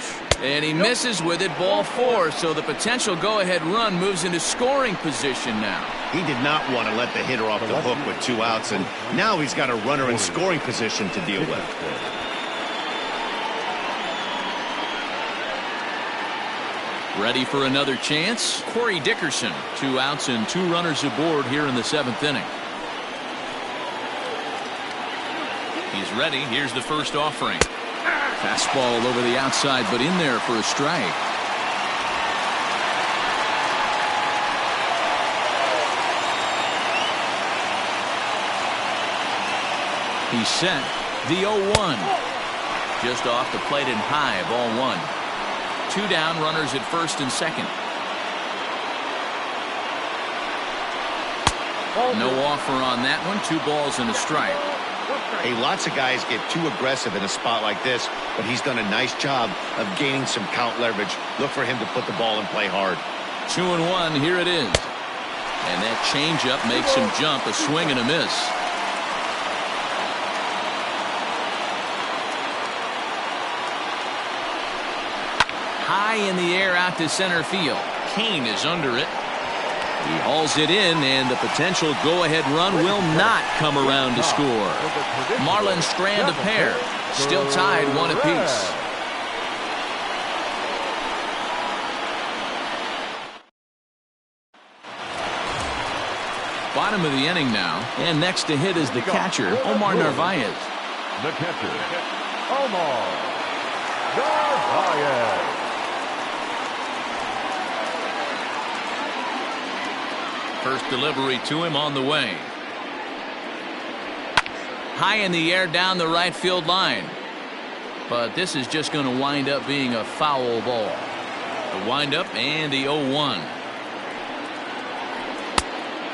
And he misses with it, ball 4, so the potential go-ahead run moves into scoring position now. He did not want to let the hitter off the hook with 2 outs, and now he's got a runner in scoring position to deal with. Ready for another chance? Cory Dickerson, 2 outs and 2 runners aboard here in the 7th inning. He's ready. Here's the first offering. Fastball over the outside, but in there for a strike. He's set. The 0-1. Just off the plate and high, ball 1. 2 down, runners at first and second. No offer on that one. 2 balls and a strike. Hey, lots of guys get too aggressive in a spot like this, but he's done a nice job of gaining some count leverage. Look for him to put the ball in play hard. 2-1, here it is. And that changeup makes him jump, a swing and a miss. High in the air out to center field. Kane is under it. He hauls it in, and the potential go-ahead run will not come around to score. Marlins strand a pair. Still tied 1 apiece. Bottom of the inning now, and next to hit is the catcher, Omar Narvaez. The catcher, Omar Narvaez. First delivery to him on the way. High in the air down the right field line. But this is just going to wind up being a foul ball. The windup and the 0-1.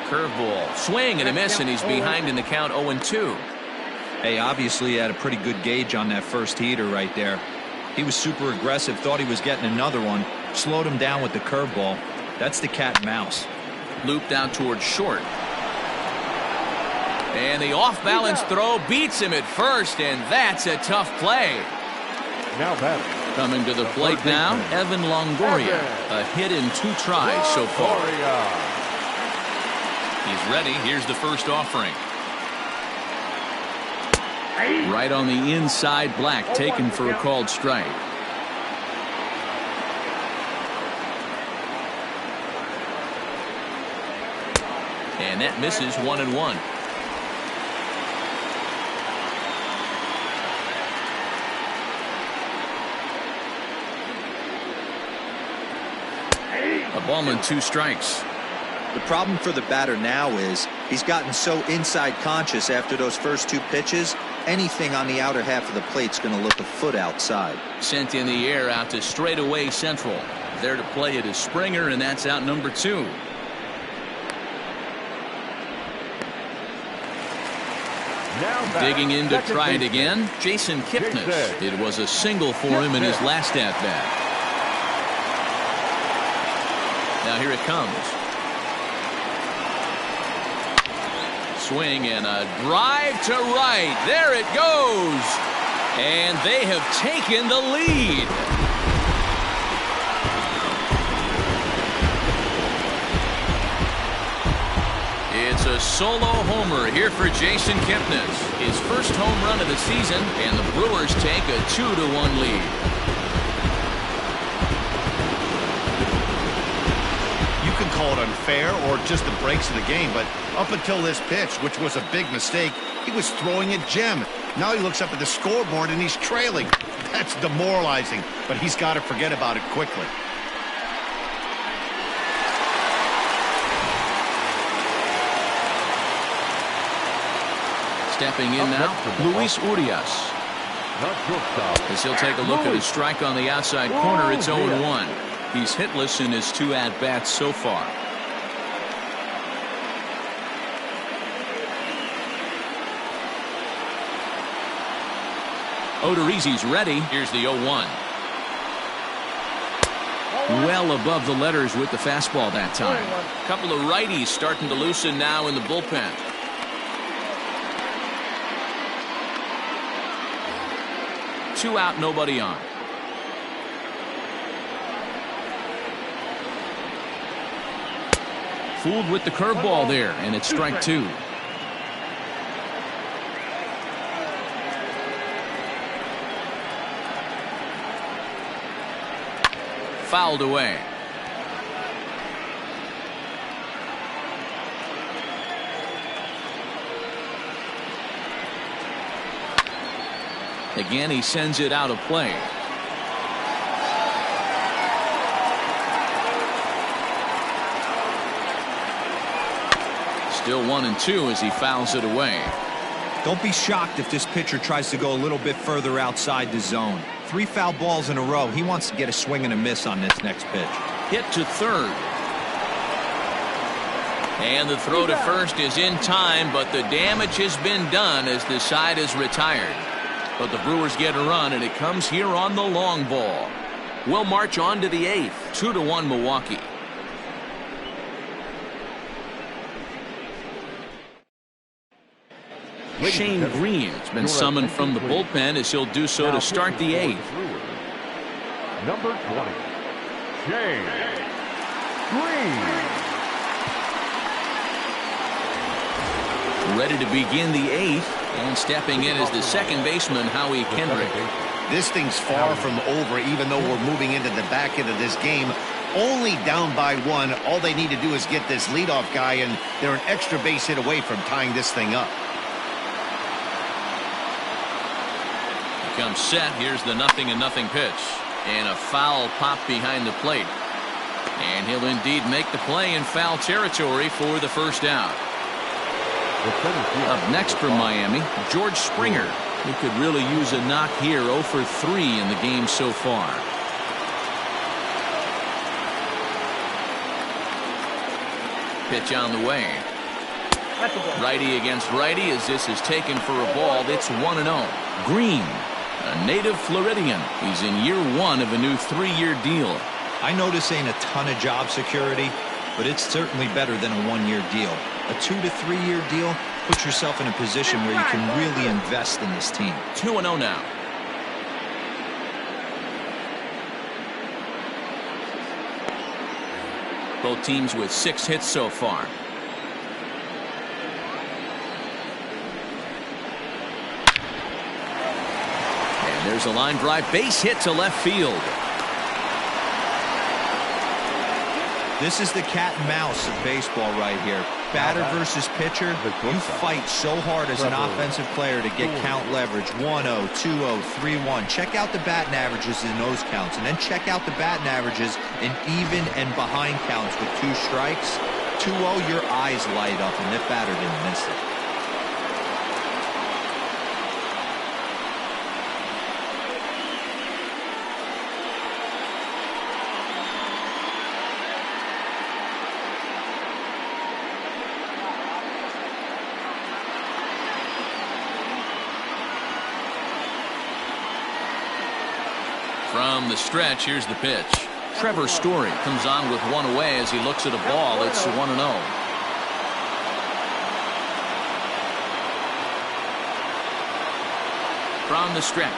Curveball. Swing and a miss, and he's behind in the count 0-2. Hey, obviously he had a pretty good gauge on that first heater right there. He was super aggressive, thought he was getting another one. Slowed him down with the curveball. That's the cat and mouse. Looped out towards short. And the off-balance throw beats him at first, and that's a tough play. Now batting. Coming to the plate now, Evan Longoria. A hit in 2 tries so far. He's ready. Here's the first offering. Right on the inside, Black taken for a called strike. And that misses 1-1. A ball and 2 strikes. The problem for the batter now is he's gotten so inside conscious after those first 2 pitches. Anything on the outer half of the plate's going to look a foot outside. Sent in the air out to straightaway central. There to play it is Springer, and that's out number 2. Digging in to try it again, Jason Kipnis. It was a single for him in his last at-bat. Now here it comes. Swing and a drive to right. There it goes. And they have taken the lead. It's a solo homer here for Jason Kipnis. His first home run of the season, and the Brewers take a 2-1 lead. You can call it unfair or just the breaks of the game, but up until this pitch, which was a big mistake, he was throwing a gem. Now he looks up at the scoreboard and he's trailing. That's demoralizing, but he's got to forget about it quickly. Stepping in now, Luis Urias. As he'll take a look at his strike on the outside corner, it's 0-1. He's hitless in his 2 at-bats so far. Odorizzi's ready. Here's the 0-1. Well above the letters with the fastball that time. A couple of righties starting to loosen now in the bullpen. Two out, nobody on. Fooled with the curveball there, and it's strike two. Fouled away. Again, he sends it out of play. Still 1-2 as he fouls it away. Don't be shocked if this pitcher tries to go a little bit further outside the zone. 3 foul balls in a row. He wants to get a swing and a miss on this next pitch. Hit to third. And the throw to first is in time, but the damage has been done as the side is retired. But the Brewers get a run, and it comes here on the long ball. We'll march on to the 8th. 2-1 Milwaukee. Shane Green's been summoned from the bullpen as he'll do so to start the 8th. Number 20, Shane Green. Ready to begin the 8th, and stepping in is the second baseman, Howie Kendrick. This thing's far from over, even though we're moving into the back end of this game. Only down by 1. All they need to do is get this leadoff guy, and they're an extra base hit away from tying this thing up. Comes set. Here's the 0-0 pitch, and a foul pop behind the plate, and he'll indeed make the play in foul territory for the first out. Up next from Miami, George Springer, who could really use a knock here. 0 for 3 in the game so far. Pitch on the way. Righty against righty as this is taken for a ball. It's 1-0. Green, a native Floridian. He's in year 1 of a new 3-year deal. I know this ain't a ton of job security, but it's certainly better than a 1-year deal. A 2 to 3 year deal puts yourself in a position where you can really invest in this team. 2-0 now. Both teams with 6 hits so far. And there's a line drive, base hit to left field. This is the cat and mouse of baseball right here. Batter versus pitcher. You fight so hard as an offensive player to get count leverage. 1-0, 2-0, 3-1. Check out the batting averages in those counts, and then check out the batting averages in even and behind counts with 2 strikes. 2-0, your eyes light up, and that batter didn't miss it. From the stretch, here's the pitch. Trevor Story comes on with 1 away as he looks at a ball. It's 1-0. From the stretch.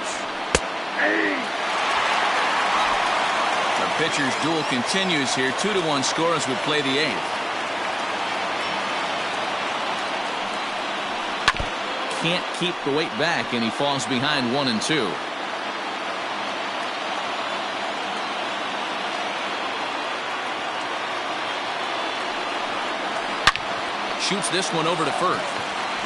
The pitcher's duel continues here. 2-1 score as we play the 8th. Can't keep the weight back, and he falls behind 1-2. Shoots this one over to first.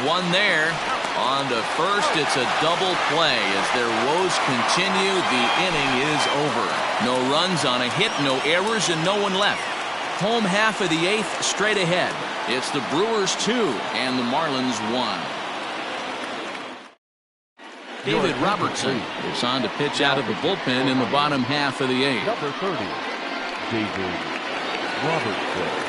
One there. On to first. It's a double play as their woes continue. The inning is over. No runs on a hit, no errors, and no one left. Home half of the 8th straight ahead. It's the Brewers 2 and the Marlins 1. David Robertson is on to pitch out of the bullpen in the bottom half of the 8th. Number 30, David Robertson.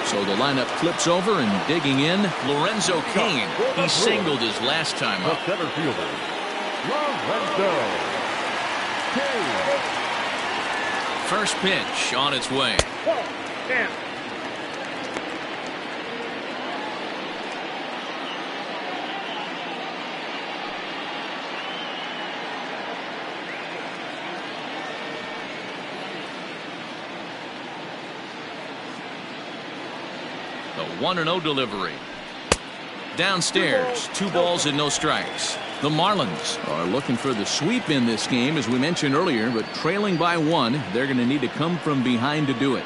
So the lineup flips over, and digging in, Lorenzo Cain. He singled his last time up. The center fielder, Lorenzo Cain. First pitch on its way. 1-0 delivery. Downstairs, 2 balls and no strikes. The Marlins are looking for the sweep in this game, as we mentioned earlier, but trailing by 1, they're going to need to come from behind to do it.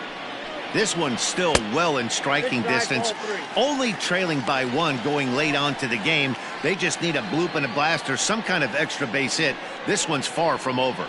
This one's still well in striking distance, only trailing by 1 going late on to the game. They just need a bloop and a blast or some kind of extra base hit. This one's far from over.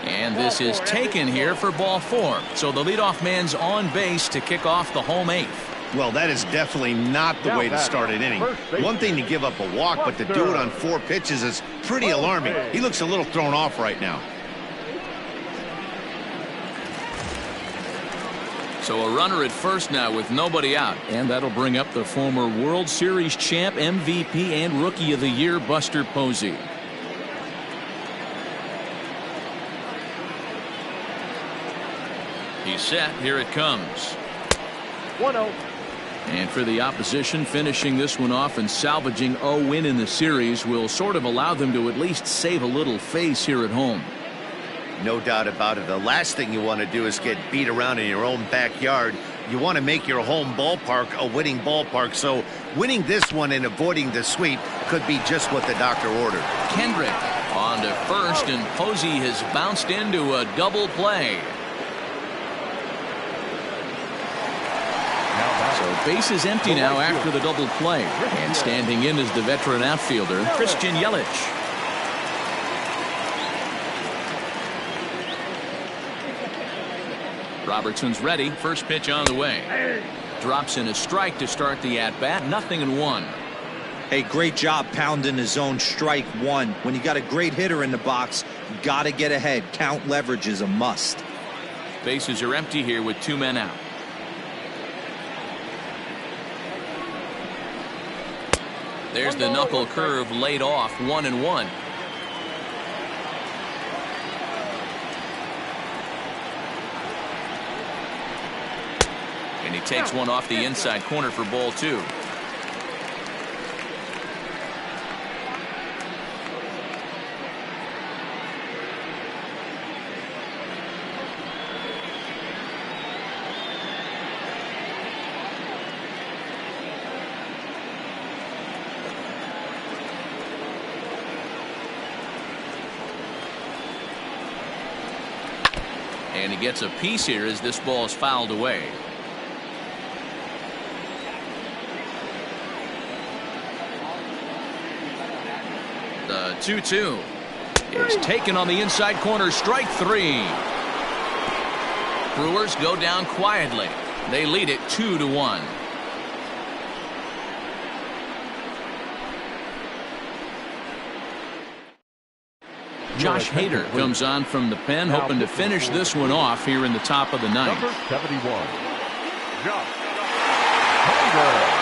And this is taken here for ball 4. So the leadoff man's on base to kick off the home 8th. Well, that is definitely not the way to start an inning. One thing to give up a walk, but to do it on 4 pitches is pretty alarming. He looks a little thrown off right now. So a runner at first now with nobody out. And that'll bring up the former World Series champ, MVP, and Rookie of the Year, Buster Posey. He's set. Here it comes. 1-0. And for the opposition, finishing this one off and salvaging a win in the series will sort of allow them to at least save a little face here at home. No doubt about it. The last thing you want to do is get beat around in your own backyard. You want to make your home ballpark a winning ballpark. So winning this one and avoiding the sweep could be just what the doctor ordered. Kendrick on to first, and Posey has bounced into a double play. So base is empty now after the double play. And standing in is the veteran outfielder, Christian Yelich. Robertson's ready. First pitch on the way. Drops in a strike to start the at-bat. 0-1. Hey, great job pounding his own strike 1. When you got a great hitter in the box, you got to get ahead. Count leverage is a must. Bases are empty here with 2 men out. There's the knuckle curve laid off. 1-1. And he takes one off the inside corner for ball 2. And he gets a piece here as this ball is fouled away. The 2-2 is taken on the inside corner. Strike 3. Brewers go down quietly. They lead it 2-1. Josh Hader comes on from the pen, hoping to finish this one off here in the top of the 9th. Number 71, Josh Hader.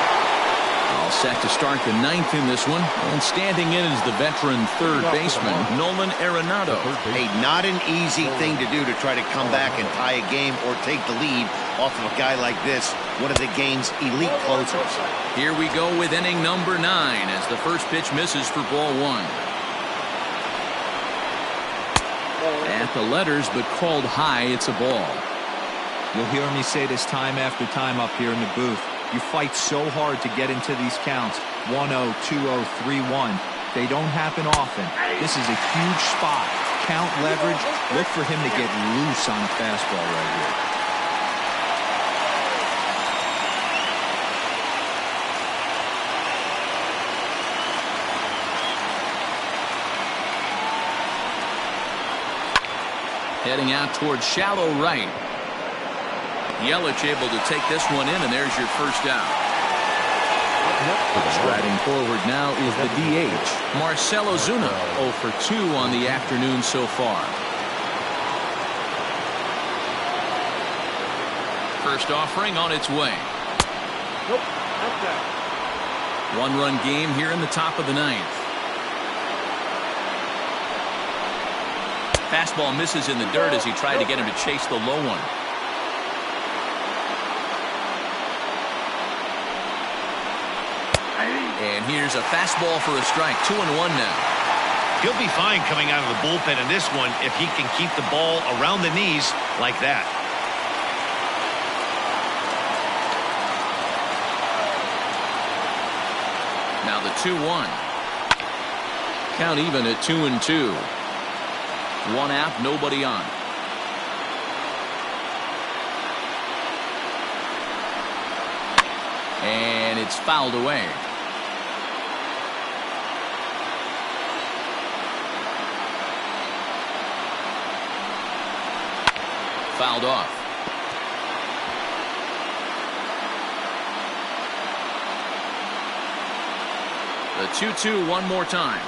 All set to start the 9th in this one. And standing in is the veteran third baseman, Nolan Arenado. Hey, not an easy thing to do to try to come back and tie a game or take the lead off of a guy like this, one of the game's elite closers. Here we go with inning number 9 as the first pitch misses for ball 1. At the letters, but called high. It's a ball. You'll hear me say this time after time up here in the booth. You fight so hard to get into these counts. 1-0, 2-0, 3-1. They don't happen often. This is a huge spot. Count leverage. Look for him to get loose on a fastball right here. Heading out towards shallow right. Yelich able to take this one in, and there's your first out. Striding forward now is the DH, Marcel Ozuna, 0 for 2 on the afternoon so far. First offering on its way. Nope, not that. 1-run game here in the top of the 9th. Fastball misses in the dirt as he tried to get him to chase the low one. And here's a fastball for a strike. 2-1 now. He'll be fine coming out of the bullpen in this one if he can keep the ball around the knees like that. Now the 2-1. Count even at 2-2. One out, nobody on. And it's fouled away. Fouled off. The 2-2 one more time.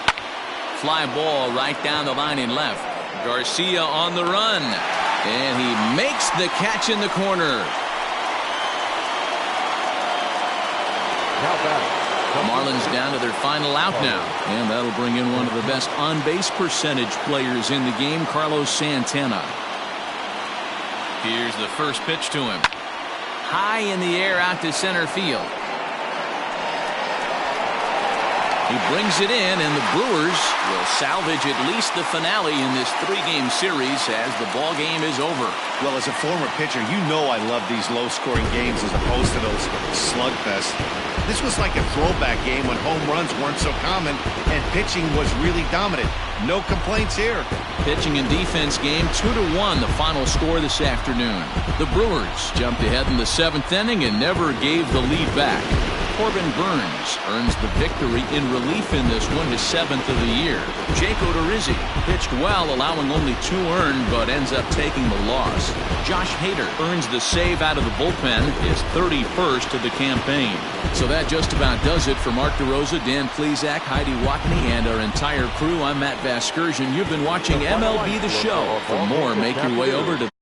Fly ball right down the line in left. Garcia on the run. And he makes the catch in the corner. Marlins down to their final out now. And that'll bring in one of the best on-base percentage players in the game, Carlos Santana. Here's the first pitch to him. High in the air out to center field. He brings it in, and the Brewers will salvage at least the finale in this 3-game series as the ball game is over. Well, as a former pitcher, you know I love these low-scoring games as opposed to those slugfests. This was like a throwback game when home runs weren't so common and pitching was really dominant. No complaints here. Pitching and defense game 2-1, the final score this afternoon. The Brewers jumped ahead in the 7th inning and never gave the lead back. Corbin Burns earns the victory in relief in this one, his 7th of the year. Jake Odorizzi pitched well, allowing only 2 earned, but ends up taking the loss. Josh Hader earns the save out of the bullpen, his 31st of the campaign. So that just about does it for Mark DeRosa, Dan Plesac, Heidi Watney, and our entire crew. I'm Matt Vasgersian. You've been watching MLB The Show. For more, make your way over to